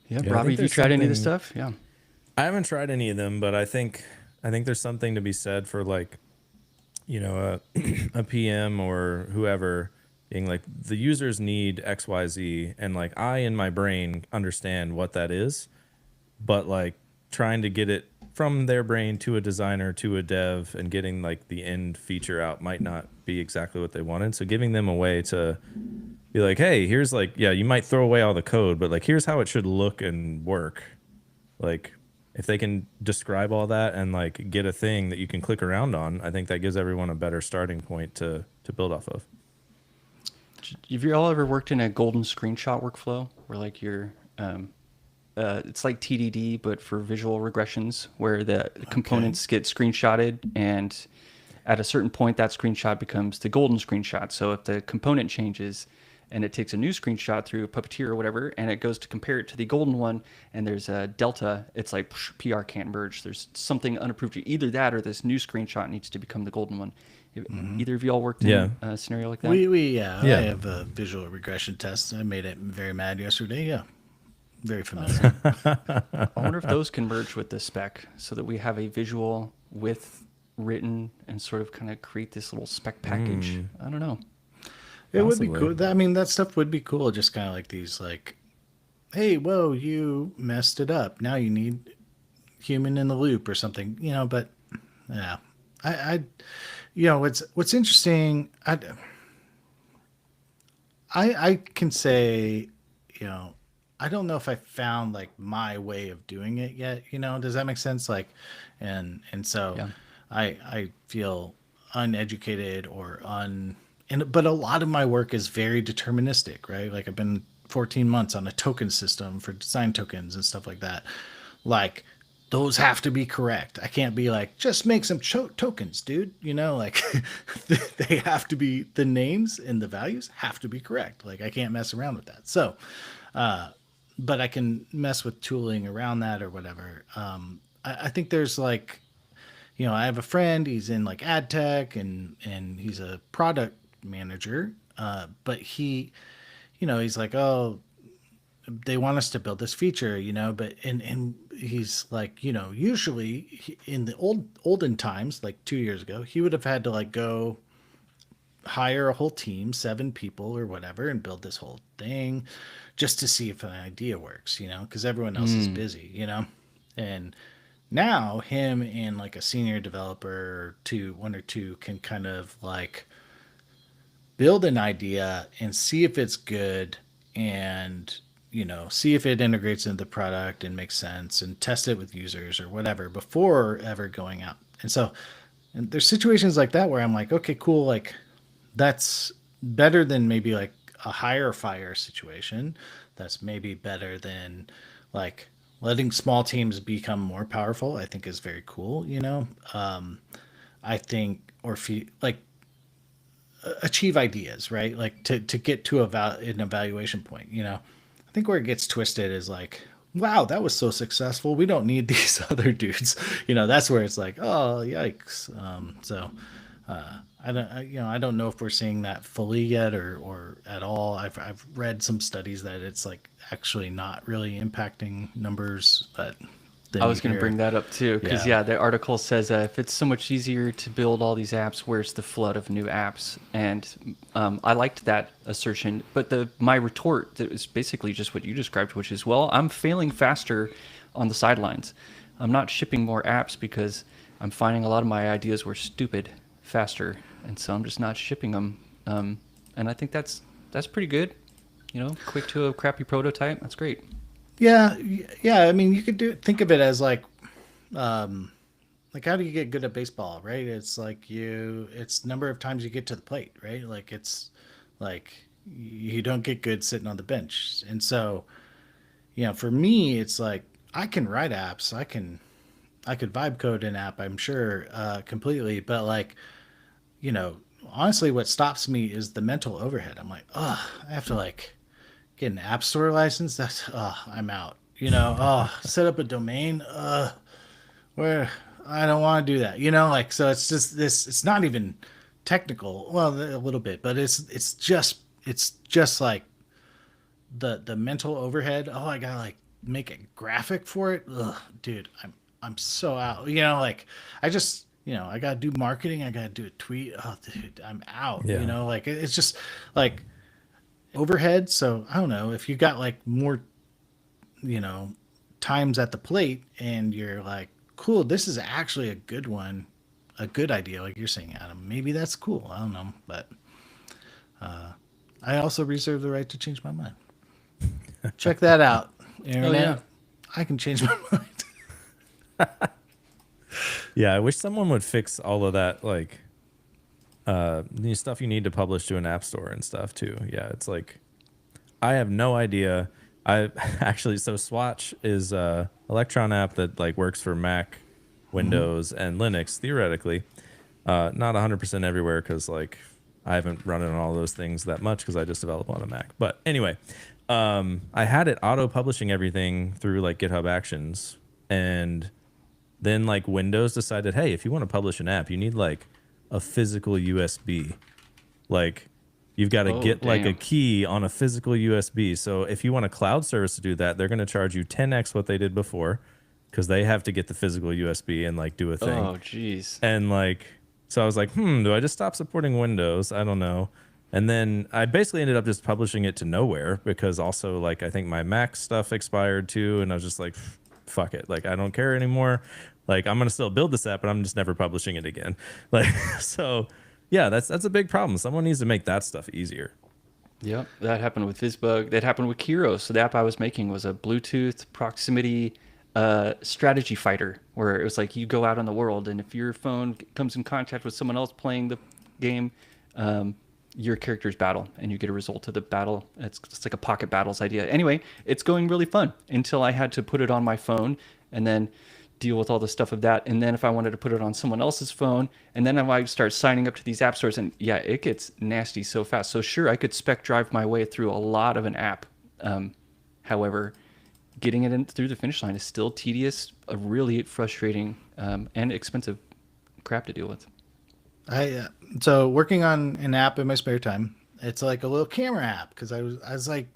Yeah, Yeah, I Robbie, think have you there's tried any of this something- stuff? Yeah. I haven't tried any of them, but I think there's something to be said for like, a PM or whoever being like, the users need XYZ, and like I in my brain understand what that is, but like trying to get it from their brain to a designer to a dev and getting like the end feature out might not be exactly what they wanted. So giving them a way to be like, hey, here's like, yeah, you might throw away all the code, but like here's how it should look and work. Like if they can describe all that and like get a thing that you can click around on, I think that gives everyone a better starting point to build off of. Have you all ever worked in a golden screenshot workflow where like it's like TDD, but for visual regressions, where the components get screenshotted, and at a certain point, that screenshot becomes the golden screenshot. So if the component changes and it takes a new screenshot through Puppeteer or whatever, and it goes to compare it to the golden one, and there's a delta, it's like PR can't merge. There's something unapproved. Either that or this new screenshot needs to become the golden one. Either of you all worked in a scenario like that? I have a visual regression test. I made it very mad yesterday. Yeah, very familiar. I wonder if those can merge with the spec so that we have a visual with written and sort of kind of create this little spec package. I don't know. It would be cool. I mean, that stuff would be cool. Just kind of like these, like, hey, whoa, you messed it up. Now you need human in the loop or something, But yeah, what's interesting. I can say, I don't know if I found like my way of doing it yet. Does that make sense? Like, and so Yeah. I feel uneducated but a lot of my work is very deterministic, right? Like I've been 14 months on a token system for design tokens and stuff like that. Like those have to be correct. I can't be like, just make some tokens, dude. Like they have to be, the names and the values have to be correct. Like I can't mess around with that. So, but I can mess with tooling around that or whatever. I think there's like, I have a friend, he's in like ad tech and he's a product manager. But he's like, oh, they want us to build this feature, but, and he's like, usually in the olden times, like 2 years ago, he would have had to like go hire a whole team, 7 people or whatever, and build this whole thing just to see if an idea works, because everyone else is busy, and Now him and like a senior developer or two, one or two, can kind of like build an idea and see if it's good, and see if it integrates into the product and makes sense, and test it with users or whatever before ever going out. And there's situations like that where I'm like, okay, cool, like that's better than maybe like a hire fire situation. That's maybe better than like letting small teams become more powerful. I think is very cool. I think, or like achieve ideas, right? Like to get to an evaluation point. I think where it gets twisted is like, wow, that was so successful. We don't need these other dudes. That's where it's like, oh, yikes. I don't know if we're seeing that fully yet or at all. I've read some studies that it's like actually not really impacting numbers, but I was going to bring that up too, because the article says if it's so much easier to build all these apps, where's the flood of new apps? And I liked that assertion, but my retort is basically just what you described, which is, well, I'm failing faster on the sidelines. I'm not shipping more apps because I'm finding a lot of my ideas were stupid faster, and so I'm just not shipping them. And I think that's pretty good. Quick to a crappy prototype. That's great. Yeah. I mean, you could think of it as like how do you get good at baseball, right? It's like it's number of times you get to the plate, right? Like it's like you don't get good sitting on the bench. And so, for me, it's like I can write apps. I could vibe code an app, I'm sure, completely. But like, honestly, what stops me is the mental overhead. I'm like, oh, I have to like get an app store license. I'm out. Set up a domain. Where I don't want to do that. Like, so it's just this. It's not even technical. Well, a little bit, but it's just like the mental overhead. Oh, I gotta like make a graphic for it. Ugh, dude, I'm so out. Like I just I gotta do marketing. I gotta do a tweet. Oh, dude, I'm out. Yeah. Like it's just like overhead. So I don't know if you got like more, times at the plate, and you're like, cool, this is actually a good one, a good idea, like you're saying, Adam. Maybe that's cool. I don't know, but I also reserve the right to change my mind. Check that out, internet. Oh, yeah. I can change my mind. Yeah, I wish someone would fix all of that, like the stuff you need to publish to an app store and stuff too. Yeah, it's like I have no idea. I actually, so Swatch is a Electron app that like works for Mac, Windows, and Linux theoretically. Not 100% everywhere because like I haven't run it on all those things that much because I just develop on a Mac. But anyway, I had it auto publishing everything through like GitHub Actions, and then like Windows decided, hey, if you want to publish an app, you need like a physical USB. Like you've got to get like a key on a physical USB. So if you want a cloud service to do that, they're going to charge you 10x what they did before because they have to get the physical USB and like do a thing. Oh, geez. And like, so I was like, do I just stop supporting Windows? I don't know. And then I basically ended up just publishing it to nowhere because also like I think my Mac stuff expired too. And I was just like, fuck it. Like I don't care anymore. Like I'm going to still build this app, but I'm just never publishing it again. Like, so yeah, that's a big problem. Someone needs to make that stuff easier. Yep, that happened with Fizzbug. That happened with Kiro. So the app I was making was a Bluetooth proximity strategy fighter, where it was like you go out in the world, and if your phone comes in contact with someone else playing the game, your characters battle, and you get a result of the battle. It's like a pocket battles idea. Anyway, it's going really fun until I had to put it on my phone, and then deal with all the stuff of that. And then if I wanted to put it on someone else's phone, and then I start signing up to these app stores, and yeah, it gets nasty so fast. So sure, I could spec drive my way through a lot of an app. However, getting it in through the finish line is still tedious, a really frustrating and expensive crap to deal with. So working on an app in my spare time, it's like a little camera app because I was like,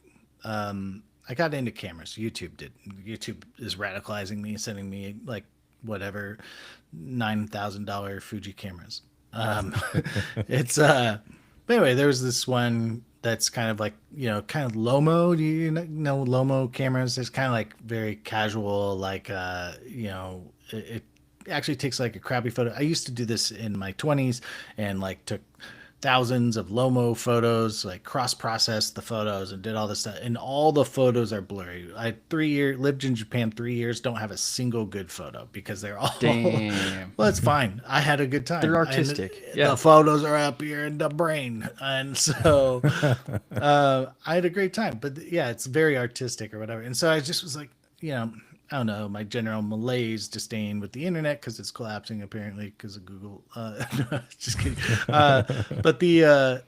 I got into cameras. YouTube is radicalizing me, sending me like whatever $9,000 Fuji cameras. It's but anyway, there was this one that's kind of like, kind of Lomo. Do you know Lomo cameras? It's kind of like very casual, like it actually takes like a crappy photo. I used to do this in my 20s and like took thousands of Lomo photos, like cross-processed the photos and did all this stuff. And all the photos are blurry. I lived in Japan 3 years, don't have a single good photo because they're all Damn. well, it's fine. I had a good time. They're artistic. And Yeah. the photos are up here in the brain. And so I had a great time. But yeah, it's very artistic or whatever. And so I just was like, I don't know, my general malaise, disdain with the internet because it's collapsing apparently because of Google. No, just kidding. But the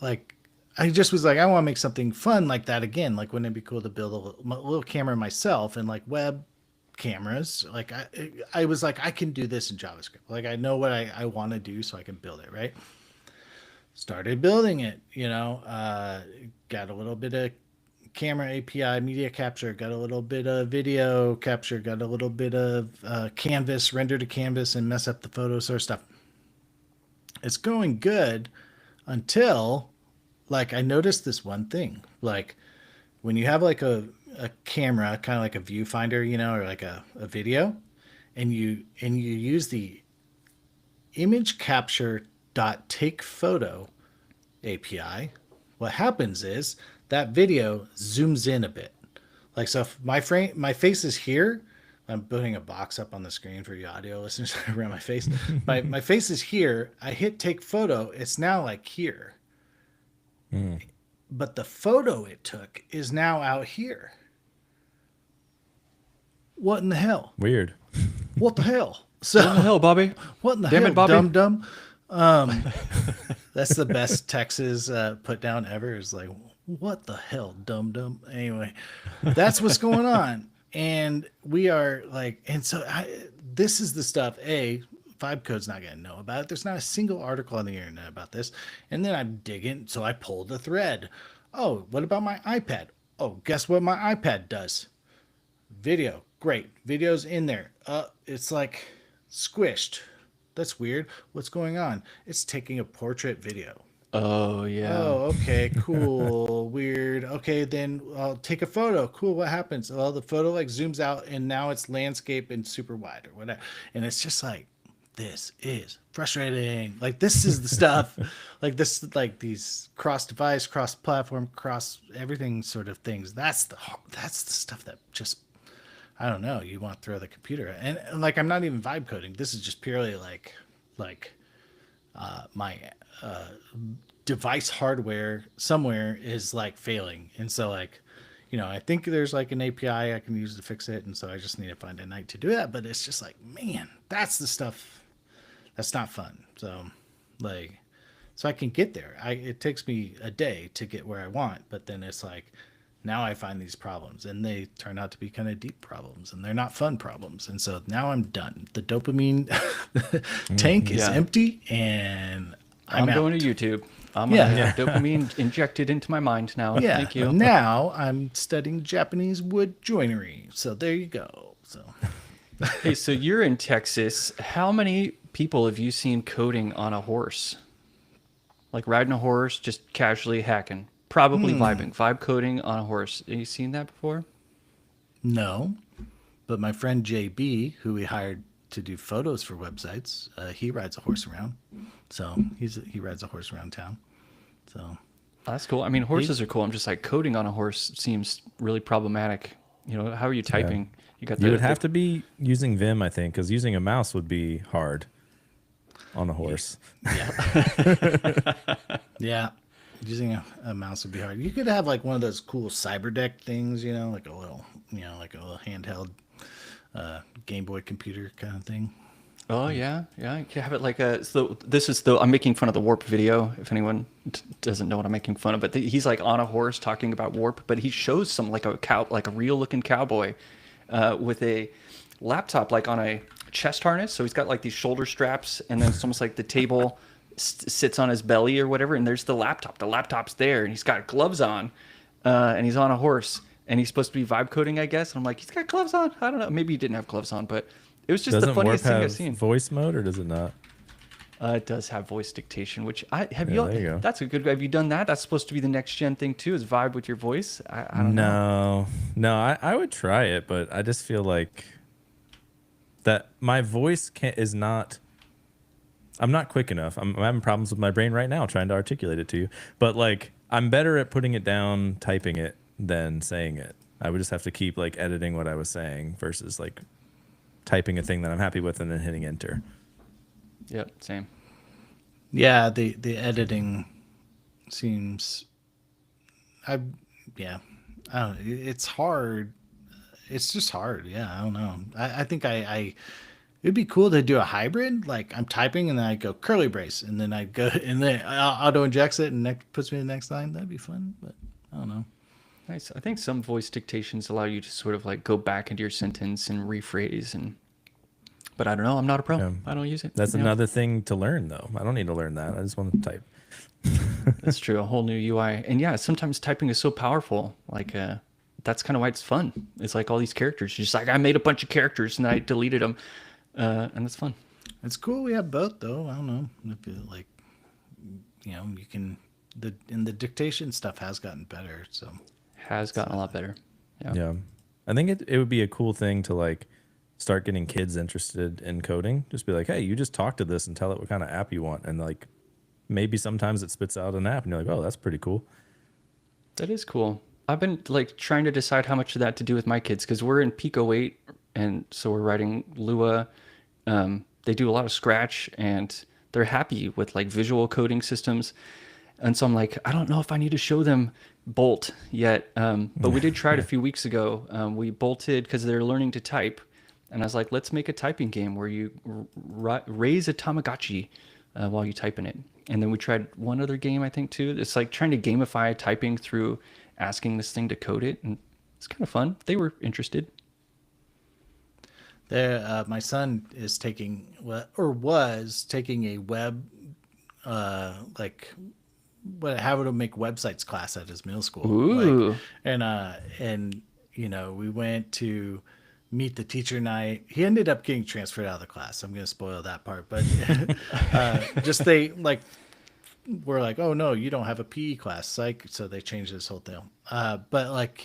like, I just was like, I want to make something fun like that again. Like, wouldn't it be cool to build a little camera myself and like web cameras? Like, I was like, I can do this in JavaScript. Like, I know what I want to do, so I can build it. Right. Started building it. Got a little bit of camera API, media capture, got a little bit of video capture, got a little bit of canvas, render to canvas and mess up the photo sort of stuff. It's going good until like I noticed this one thing. Like when you have like a camera, kind of like a viewfinder, or like a video, and you use the image capture dot take photo API, what happens is that video zooms in a bit. Like, so if my face is here, I'm putting a box up on the screen for you audio listeners around my face. My face is here. I hit take photo. It's now like here. But the photo it took is now out here. What in the hell? Weird. What the hell? So, What the hell, Bobby? what in the Damn hell, it, Bobby. dumb? That's the best Texas put down ever. Is like, what the hell, dumb? Anyway, that's what's going on, and we are like, and so this is the stuff. Vibe Code's not gonna know about it. There's not a single article on the internet about this. And then I'm digging, so I pull the thread. Oh, what about my iPad? Oh, guess what my iPad does? Video, great, video's in there. It's like squished. That's weird. What's going on? It's taking a portrait video. Oh, yeah. Oh, okay, cool, weird. Okay, then I'll take a photo. Cool, what happens? Well, the photo like zooms out and now it's landscape and super wide or whatever. And it's just like, this is frustrating. Like, this is the stuff, like this, like these cross-device, cross-platform, cross everything sort of things. That's the stuff that just, I don't know. You want to throw the computer at. And like, I'm not even vibe coding. This is just purely like my device hardware somewhere is like failing. And so like, I think there's like an API I can use to fix it. And so I just need to find a night to do that. But it's just like, man, that's the stuff that's not fun. So like, so I can get there. It takes me a day to get where I want, but then it's like, now I find these problems and they turn out to be kind of deep problems and they're not fun problems. And so now I'm done. The dopamine tank is empty and I'm out. Going to YouTube. I'm going to have dopamine injected into my mind now. Yeah. Thank you. Now I'm studying Japanese wood joinery. So there you go. So Hey, so you're in Texas. How many people have you seen coding on a horse? Like riding a horse, just casually hacking. Probably vibing. Vibe coding on a horse. Have you seen that before? no, but my friend JB, who we hired to do photos for websites, he rides a horse around. So he rides a horse around town. So That's cool. I mean, horses are cool. I'm just like coding on a horse seems really problematic. How are you typing? You would have to be using Vim, I think, because using a mouse would be hard on a horse. yeah. Using a mouse would be hard. You could have like one of those cool cyberdeck things, like a little, like a little handheld Game Boy computer kind of thing. Oh yeah. You can have it like a. So this is I'm making fun of the warp video. If anyone doesn't know what I'm making fun of, but he's like on a horse talking about warp, but he shows some like a real looking cowboy, with a laptop like on a chest harness. So he's got like these shoulder straps, and then it's almost like the table sits on his belly or whatever, and there's the laptop. The laptop's there, and he's got gloves on, and he's on a horse, and he's supposed to be vibe coding, I guess. And I'm like, he's got gloves on. I don't know. Maybe he didn't have gloves on, but it was just the funniest thing I've seen. Voice mode, or does it not? It does have voice dictation, which There you go. That's a good. Have you done that? That's supposed to be the next gen thing too. Is vibe with your voice? I don't know. No, I would try it, but I just feel like that my voice is not. I'm not quick enough. I'm having problems with my brain right now trying to articulate it to you. But like, I'm better at putting it down, typing it, than saying it. I would just have to keep like editing what I was saying versus like typing a thing that I'm happy with and then hitting enter. Yep, same. Yeah, the editing seems. I don't know. It's hard. It's just hard. Yeah, I don't know. I think it'd be cool to do a hybrid. Like I'm typing and then I go curly brace and then I go and then auto injects it and puts me in the next line. That'd be fun, but I don't know. Nice. I think some voice dictations allow you to sort of like go back into your sentence and rephrase but I don't know. I'm not a pro. Yeah. I don't use it. That's Yeah. another thing to learn, though. I don't need to learn that. I just want to type. That's true. A whole new UI. And yeah, sometimes typing is so powerful. Like, that's kind of why it's fun. It's like all these characters. You're just like, I made a bunch of characters and I deleted them. And that's fun. It's cool we have both though. I don't know. I feel like you can the dictation stuff has gotten better. So Has gotten a lot better. Yeah. I think it would be a cool thing to like start getting kids interested in coding. Just be like, hey, you just talk to this and tell it what kind of app you want. And like maybe sometimes it spits out an app and you're like, oh, that's pretty cool. That is cool. I've been like trying to decide how much of that to do with my kids because we're in Pico 8 and so we're writing Lua. They do a lot of Scratch and they're happy with like visual coding systems. And so I'm like, I don't know if I need to show them Bolt yet. But we did try it a few weeks ago. We bolted because they're learning to type. And I was like, let's make a typing game where you raise a Tamagotchi while you type in it. And then we tried one other game, I think, too. It's like trying to gamify typing through asking this thing to code it. And it's kind of fun. They were interested. my son is taking was taking a web how to make websites class at his middle school. Ooh. And we went to meet the teacher night. He ended up getting transferred out of the class. I'm going to spoil that part, but we're like, oh no, you don't have a PE class, psych. So they changed this whole thing. But like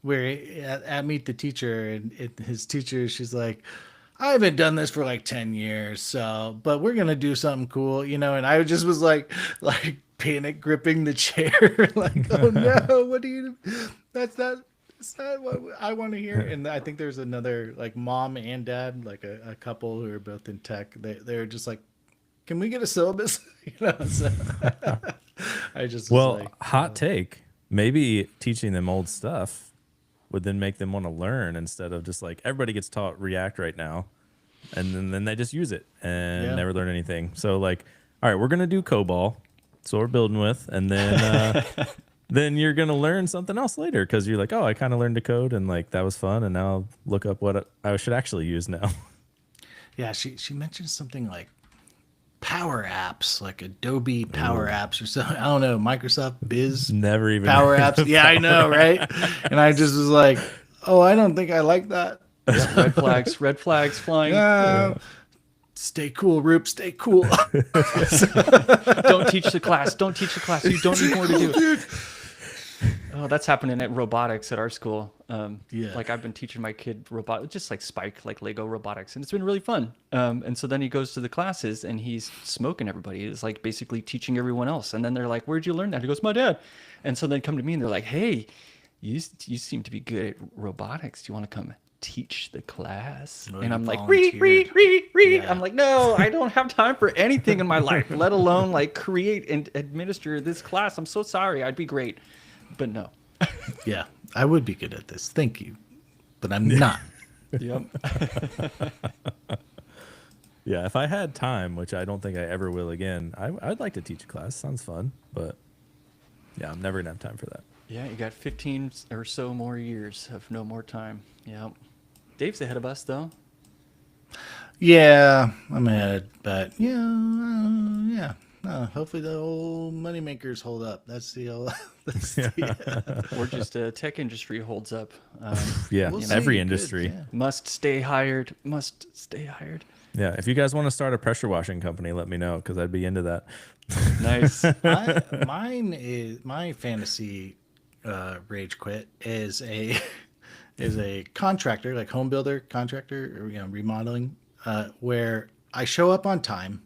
we're at meet the teacher, and his teacher, she's like, I haven't done this for like 10 years, but we're going to do something cool, and I just was like panic gripping the chair, like, oh no, what do you, that's not what I want to hear. And I think there's another like mom and dad, like a couple who are both in tech. They're just like, can we get a syllabus? So I just was like, hot take. Maybe teaching them old stuff would then make them want to learn instead of just like everybody gets taught React right now, and then they just use it and never learn anything. So like, all right, we're gonna do COBOL, so we're building with, and then then you're gonna learn something else later because you're like, oh, I kind of learned to code and like that was fun, and now I'll look up what I should actually use now. Yeah, she mentioned something like Power Apps, like Adobe Power Apps or something. I don't know, Microsoft Biz Never even Power Apps. Yeah, I know, right? And I just was like, oh, I don't think I like that. Yeah, red flags flying. Stay cool, Roop. Stay cool. Don't teach the class. Don't teach the class. You don't need more to do. Dude. Oh, that's happening at robotics at our school. Yeah. Like I've been teaching my kid just like Spike, like Lego robotics, and it's been really fun. And so then he goes to the classes and he's smoking everybody. It's like basically teaching everyone else. And then they're like, "Where'd you learn that?" He goes, "My dad." And so they come to me and they're like, "Hey, you seem to be good at robotics. Do you want to come teach the class?" Oh, and you I'm like, volunteered. read. Yeah. I'm like, no, I don't have time for anything in my life, let alone like create and administer this class. I'm so sorry. I'd be great, but no. Yeah, I would be good at this. Thank you. But I'm not. Yep. Yeah, if I had time, which I don't think I ever will again, I'd like to teach a class. Sounds fun, but yeah, I'm never gonna have time for that. Yeah, you got 15 or so more years of no more time. Yep. Dave's ahead of us though. Yeah, I'm ahead, but yeah. Hopefully the old moneymakers hold up. That's the old. Or just tech industry holds up. Yeah, We'll every see. industry. Good, yeah. Must stay hired. Yeah, if you guys want to start a pressure washing company, let me know because I'd be into that. Nice. Mine is my fantasy rage quit is is a contractor, like home builder contractor, or remodeling, where I show up on time.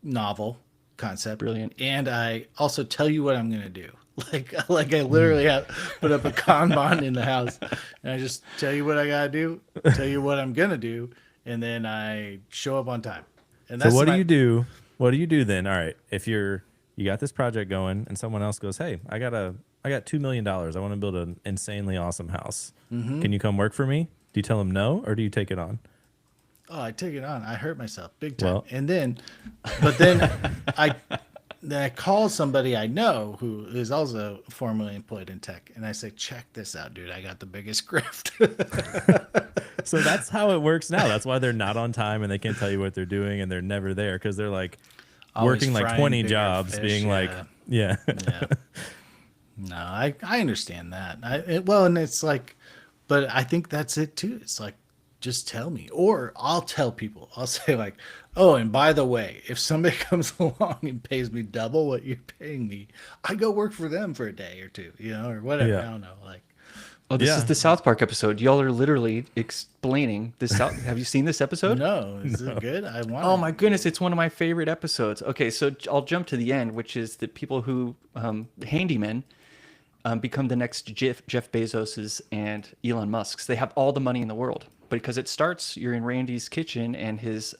Novel concept, Brilliant. and I also tell you what I'm gonna do. Like I literally have put up a Kanban in the house, and I just tell you what I gotta do, tell you what I'm gonna do, and then I show up on time. And So what do you do? What do you do then? All right, if you got this project going, and someone else goes, "Hey, I got $2 million. I want to build an insanely awesome house. Can you come work for me?" Do you tell them no, or do you take it on? Oh, I take it on. I hurt myself big time. Well- And then, but then I call somebody I know who is also formerly employed in tech, and I say, "Check this out, dude. I got the biggest grift." So that's how it works now. That's why they're not on time and they can't tell you what they're doing and they're never there because they're like Always working like frying 20 bigger jobs, fish, being like, yeah. Yeah. No, I understand that. And it's like, but I think that's it too. It's like, just tell me, or I'll tell people. I'll say like, oh, and by the way, if somebody comes along and pays me double what you're paying me, I go work for them for a day or two, or whatever. Yeah. I don't know. Like, Oh, this Yeah. is the South Park episode. Y'all are literally explaining this. Have you seen this episode? no, is it good? I want. Oh my goodness, it's one of my favorite episodes. Okay, so I'll jump to the end, which is the people who handymen become the next Jeff Bezos's and Elon Musk's. They have all the money in the world, but because it starts, you're in Randy's kitchen and his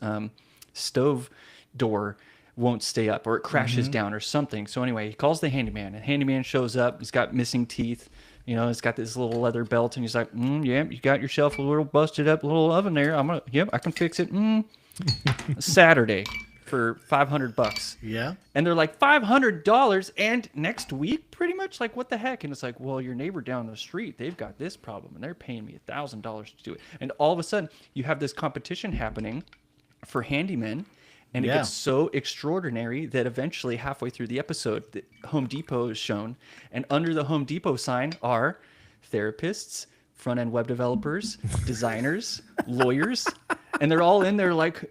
stove door won't stay up, or it crashes down or something. So anyway, he calls the handyman, and handyman shows up. He's got missing teeth. He's got this little leather belt, and he's like, yeah, you got yourself a little busted up little oven there. I can fix it. Saturday for $500. Yeah. And they're like, $500 and next week, pretty much? Like, what the heck? And it's like, well, your neighbor down the street, they've got this problem, and they're paying me $1,000 to do it. And all of a sudden, you have this competition happening for handymen. And it gets so extraordinary that eventually, halfway through the episode, the Home Depot is shown. And under the Home Depot sign are therapists, front-end web developers, designers, lawyers. And they're all in there like,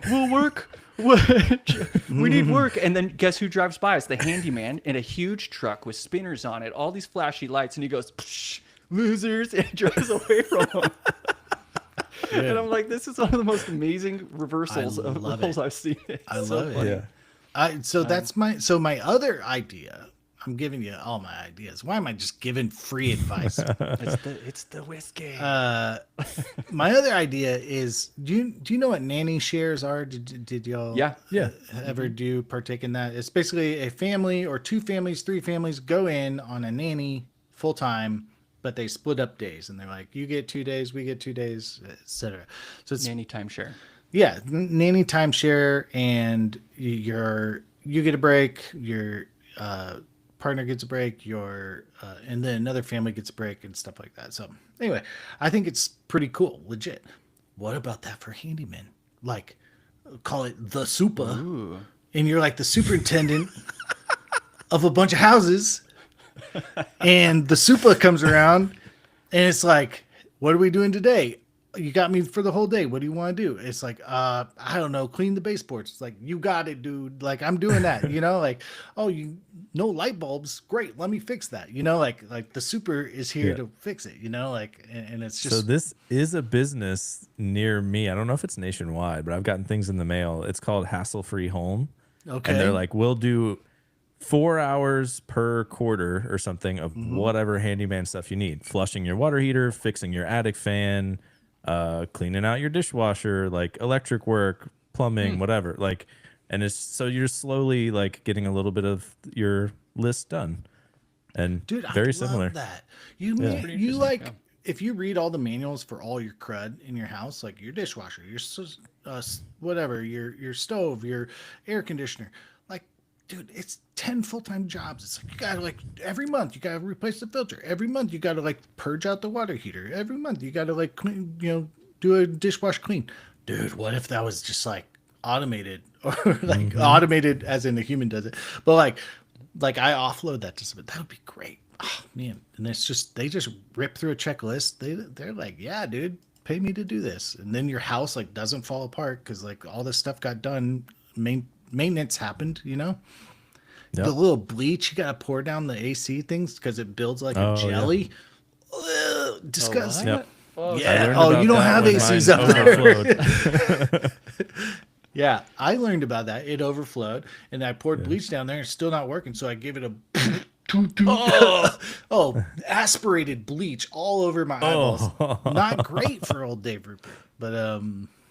we'll work. We need work. And then guess who drives by? It's the handyman in a huge truck with spinners on it, all these flashy lights. And he goes, psh, losers, and drives away from them. Yeah. And I'm like, this is one of the most amazing reversals of roles I've seen. I love it. Yeah. So that's my other idea. I'm giving you all my ideas. Why am I just giving free advice? It's the whiskey. My other idea is, do you know what nanny shares are? Did y'all ever do partake in that? It's basically a family or 2 families, 3 families go in on a nanny full time, but they split up days, and they're like, you get 2 days, we get 2 days, etc. So it's nanny timeshare. Yeah, nanny timeshare, and you get a break, your partner gets a break, and then another family gets a break and stuff like that. So anyway, I think it's pretty cool, legit. What about that for handymen? Like, call it the super, and you're like the superintendent of a bunch of houses. And the super comes around and it's like, what are we doing today? You got me for the whole day. What do you want to do? It's like, I don't know, clean the baseboards. It's like, you got it, dude. Like, I'm doing that, like, oh, no light bulbs. Great. Let me fix that. Like the super is here to fix it, and it's just. So this is a business near me. I don't know if it's nationwide, but I've gotten things in the mail. It's called Hassle Free Home. Okay. And they're like, we'll do 4 hours per quarter or something of whatever handyman stuff you need. Flushing your water heater, fixing your attic fan, cleaning out your dishwasher, like electric work, plumbing, whatever. Like, and it's so you're slowly like getting a little bit of your list done. And dude, very I similar. love that. You like if you read all the manuals for all your crud in your house, like your dishwasher, your whatever, your stove, your air conditioner, like, dude, it's 10 full-time jobs. It's like, you gotta like every month you gotta replace the filter. Every month you gotta like purge out the water heater. Every month you gotta like clean, do a dishwash clean. Dude, what if that was just like automated, or like automated as in a human does it, but like I offload that to somebody? That would be great. Oh, man. And it's just, they just rip through a checklist. They're like, yeah, dude, pay me to do this. And then your house like doesn't fall apart because like all this stuff got done. Maintenance happened, Yep. The little bleach you gotta pour down the AC things because it builds like a jelly. disgusting. Yep. Oh, I Yeah. learned Oh, about you don't that have when ACs mine up there. overflowed. Yeah, I learned about that. It overflowed, and I poured bleach down there, and it's still not working. So I gave it a oh, aspirated bleach all over my eyeballs. Oh. Not great for old Dave Rupert, but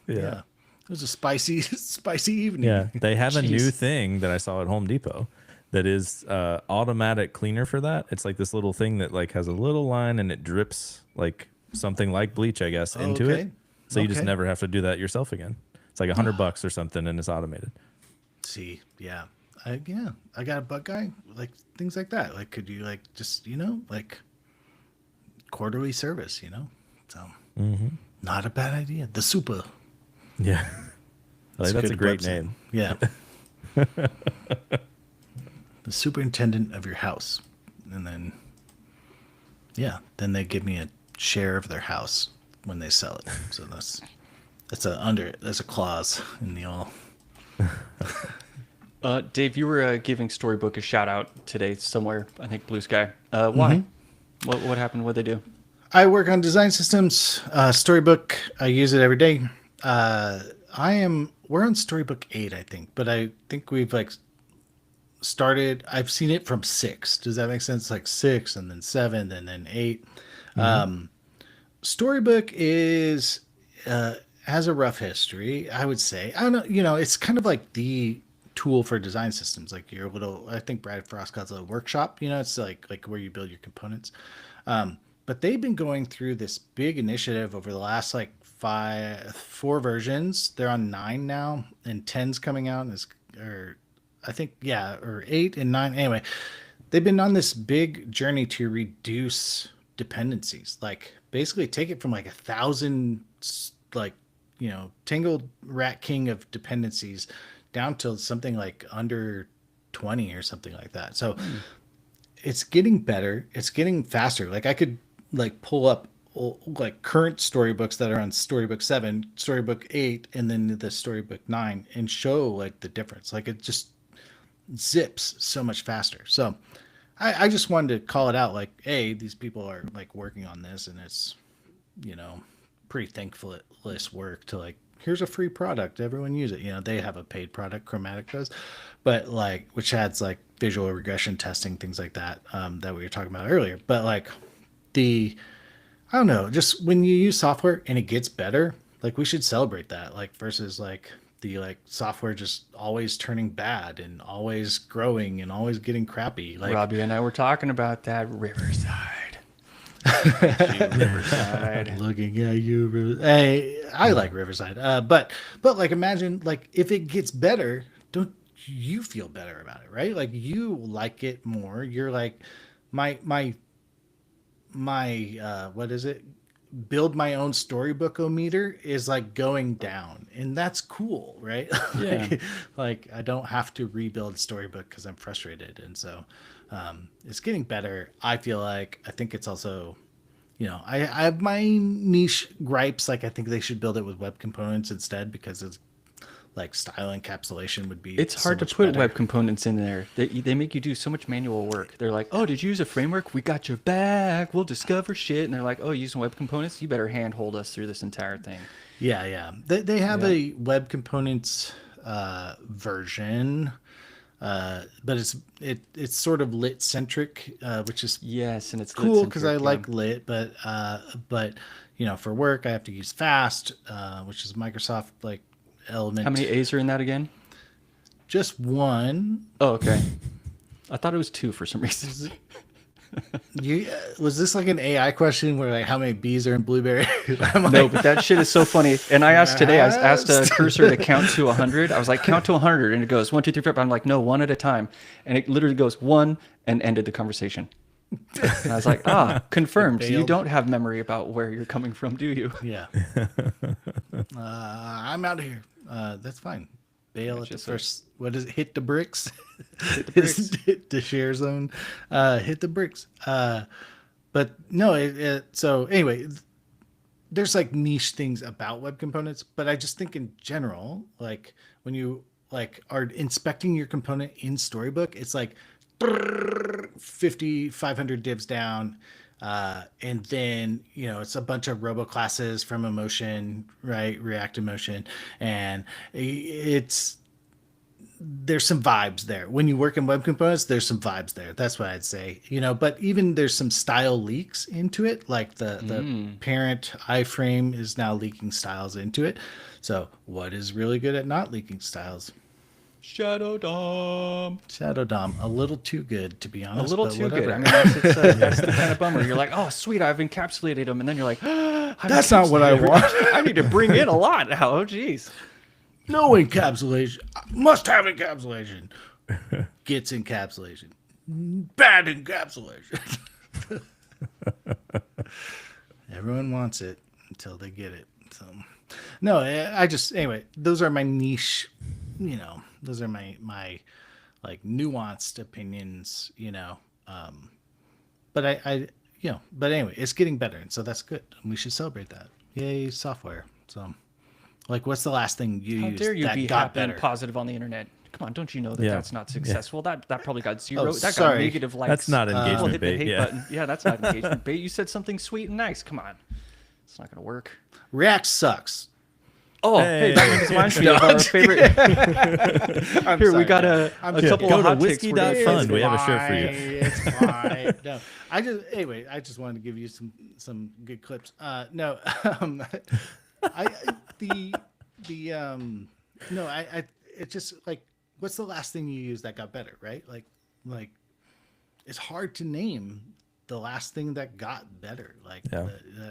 Yeah. it was a spicy, spicy evening. Yeah, they have a new Jeez. thing that I saw at Home Depot that is automatic cleaner for that. It's like this little thing that like has a little line and it drips like something like bleach, I guess, into Okay. it. So you just Okay. never have to do that yourself again. It's like $100 or something, and it's automated. See, yeah, I got a bug guy, like things like that. Like, could you like just like quarterly service, So not a bad idea. The super. Yeah, like, that's good a great website. name. Yeah. The superintendent of your house, and then then they give me a share of their house when they sell it. So there's a clause in the all. Dave, you were giving Storybook a shout out today somewhere. I think Blue Sky. Why? What happened? What they do? I work on design systems. Storybook, I use it every day. We're on Storybook 8, I think, but I think we've like started. I've seen it from 6. Does that make sense? Like 6 and then 7 and then 8. Storybook is has a rough history, I would say. I don't know, it's kind of like the tool for design systems. Like your little, I think Brad Frost calls it a workshop. It's like where you build your components. But they've been going through this big initiative over the last like 4 versions. They're on 9 now, and 10's coming out, or 8 and 9. Anyway, they've been on this big journey to reduce dependencies. Like basically take it from like 1,000, like tangled rat king of dependencies down to something like under 20 or something like that. So it's getting better. It's getting faster. Like I could like pull up like current storybooks that are on Storybook 7, Storybook 8, and then the Storybook 9 and show like the difference. Like it just zips so much faster. So I just wanted to call it out. Like, hey, these people are like working on this, and it's pretty thankless work to like, here's a free product, everyone use it. They have a paid product, Chromatic does, but like, which adds like visual regression testing, things like that, that we were talking about earlier. But like I don't know, just when you use software and it gets better, like we should celebrate that, like versus like the like software just always turning bad and always growing and always getting crappy. Like Robbie and I were talking about that. Riverside. Riverside. looking at you, hey, I like Riverside, but like imagine like if it gets better, don't you feel better about it, right? Like you like it more. You're like my what is it, build my own storybook-o-meter is like going down, and that's cool, right? Yeah. like I don't have to rebuild storybook because I'm frustrated. And so it's getting better. I feel like, I think it's also, I have my niche gripes. Like I think they should build it with web components instead, because it's like style encapsulation would be, It's hard to put web components in there. They make you do so much manual work. They're like, oh, did you use a framework? We got your back. We'll discover shit. And they're like, oh, using web components? You better handhold us through this entire thing. Yeah. They have a web components version, but it's sort of lit centric, which is Yes, and it's cool because I lit-centric, like lit, but for work I have to use fast, which is Microsoft like element. How many A's are in that again? Just one. Oh, okay. I thought it was 2 for some reason. Was this like an AI question where like how many bees are in blueberry? No, but that shit is so funny. And I asked today, I asked a cursor to count to 100. I was like, count to 100. And it goes 1, 2, 3, 4. I'm like, no, 1 at a time. And it literally goes 1 and ended the conversation. And I was like, confirmed. You don't have memory about where you're coming from, do you? Yeah. I'm out of here. That's fine. Bail at the first. What is it? Hit the bricks. Hit the bricks. Hit the share zone. Hit the bricks. But no. So anyway, there's like niche things about web components, but I just think in general, like when you like are inspecting your component in Storybook, it's like 500 divs down. And then, it's a bunch of robo classes from emotion, right? React emotion. And there's some vibes there. When you work in web components, there's some vibes there. That's what I'd say. But even there's some style leaks into it. Like the parent iframe is now leaking styles into it. So what is really good at not leaking styles? Shadow DOM. Shadow DOM, a little too good, to be A honest. little but too whatever. good. I mean, that's the kind of bummer. You're like, oh, sweet, I've encapsulated them. And then you're like, That's not what I want. I need to bring in a lot now. Oh, geez. No encapsulation. Must have encapsulation. Gets encapsulation. Bad encapsulation. Everyone wants it until they get it. So, no, anyway, those are my niche, those are my like nuanced opinions, but but anyway, it's getting better. And so that's good. And we should celebrate that. Yay, software. So, like, what's the last thing you How used dare you that be got happy and better? positive on the internet? Come on, don't you know that Yeah. that's not successful? That probably got zero. Oh, that got sorry. negative likes. That's not People engagement hit the bait. hate Yeah. button. Yeah, that's not engagement bait. You said something sweet and nice. Come on, it's not gonna work. React sucks. Oh, hey, that reminds me of our favorite. Here, we got a couple Go of to hot takes. We're gonna whiskey.fund. Facebook. We have a shirt for you. It's fine. No, I just wanted to give you some good clips. No, it's just like, what's the last thing you used that got better, right? Like it's hard to name the last thing that got better. Like, Yeah.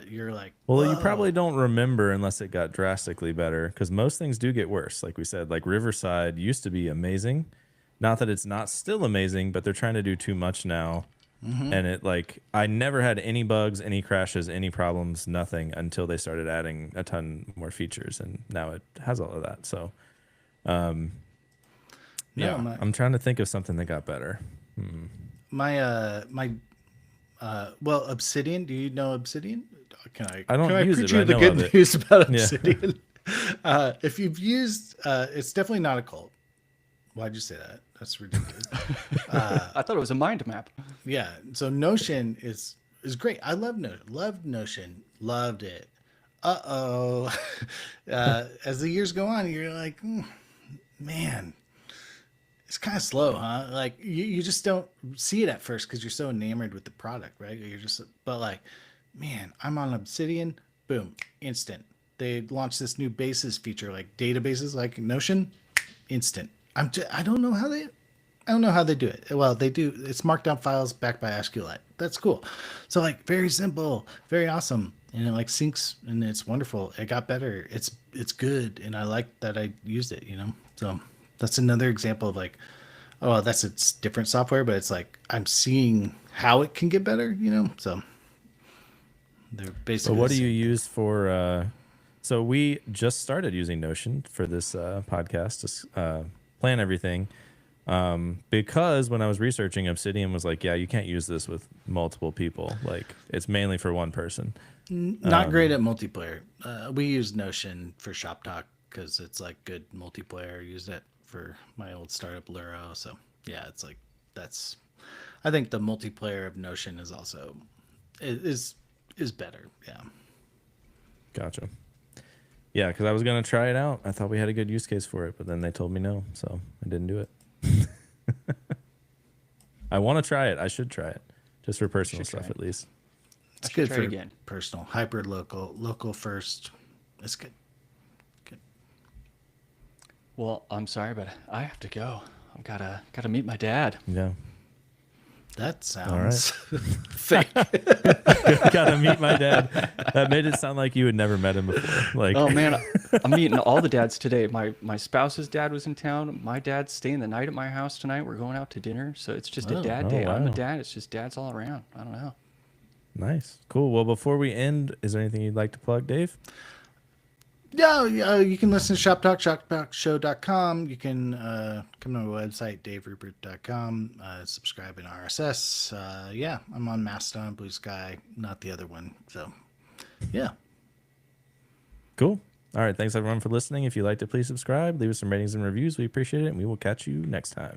you're like, Well, you whoa. probably don't remember unless it got drastically better, because most things do get worse. Like we said, like Riverside used to be amazing. Not that it's not still amazing, but they're trying to do too much now. And I never had any bugs, any crashes, any problems, nothing until they started adding a ton more features. And now it has all of that. So, I'm trying to think of something that got better. Well, Obsidian. Do you know Obsidian? I don't use it, preach you but the I know good of it. news about Yeah. Obsidian? If you've used, it's definitely not a cult. Why'd you say that? That's ridiculous. I thought it was a mind map. Yeah. So Notion is great. I love Notion. Loved Notion. Loved it. As the years go on, you're like, man, it's kind of slow, huh? Like you just don't see it at first because you're so enamored with the product, right? But like, man, I'm on Obsidian, boom, instant. They launched this new bases feature, like databases, like Notion, instant. I don't know how they do it. Well, they do. It's markdown files backed by SQLite. That's cool. So like, very simple, very awesome, and it like syncs, and it's wonderful. It got better. It's good, and I like that I used it. So that's another example of like, oh, it's different software, but it's like I'm seeing how it can get better. So they're basically. But what do you use for? So we just started using Notion for this podcast to plan everything. Because when I was researching, Obsidian was like, yeah, you can't use this with multiple people. Like, it's mainly for one person. Not great at multiplayer. We use Notion for Shop Talk because it's like good multiplayer. I used it for my old startup Luro. So yeah, it's like I think the multiplayer of Notion is also is better. Yeah. Gotcha. Yeah, because I was gonna try it out. I thought we had a good use case for it, but then they told me no, so I didn't do it. I want to try it. I should try it, just for personal Should try stuff it. at least. It's should good try for it again. personal, hyper local first. It's good. Well, I'm sorry, but I have to go. I've gotta meet my dad. Yeah. That sounds fake. Gotta meet my dad. That made it sound like you had never met him before. Like, Oh man, I'm meeting all the dads today. My spouse's dad was in town. My dad's staying the night at my house tonight. We're going out to dinner, so it's just a dad day. I'm a wow. dad. It's just dads all around. I don't know. nice, cool. Well, before we end, is there anything you'd like to plug, Dave? Yeah, you can listen to Shop Talk, shoptalkshow.com. You can come to my website, daverupert.com, subscribe in RSS. Yeah, I'm on Mastodon, Blue Sky, not the other one. So, yeah. Cool. All right. Thanks everyone for listening. If you liked it, please subscribe, leave us some ratings and reviews. We appreciate it, and we will catch you next time.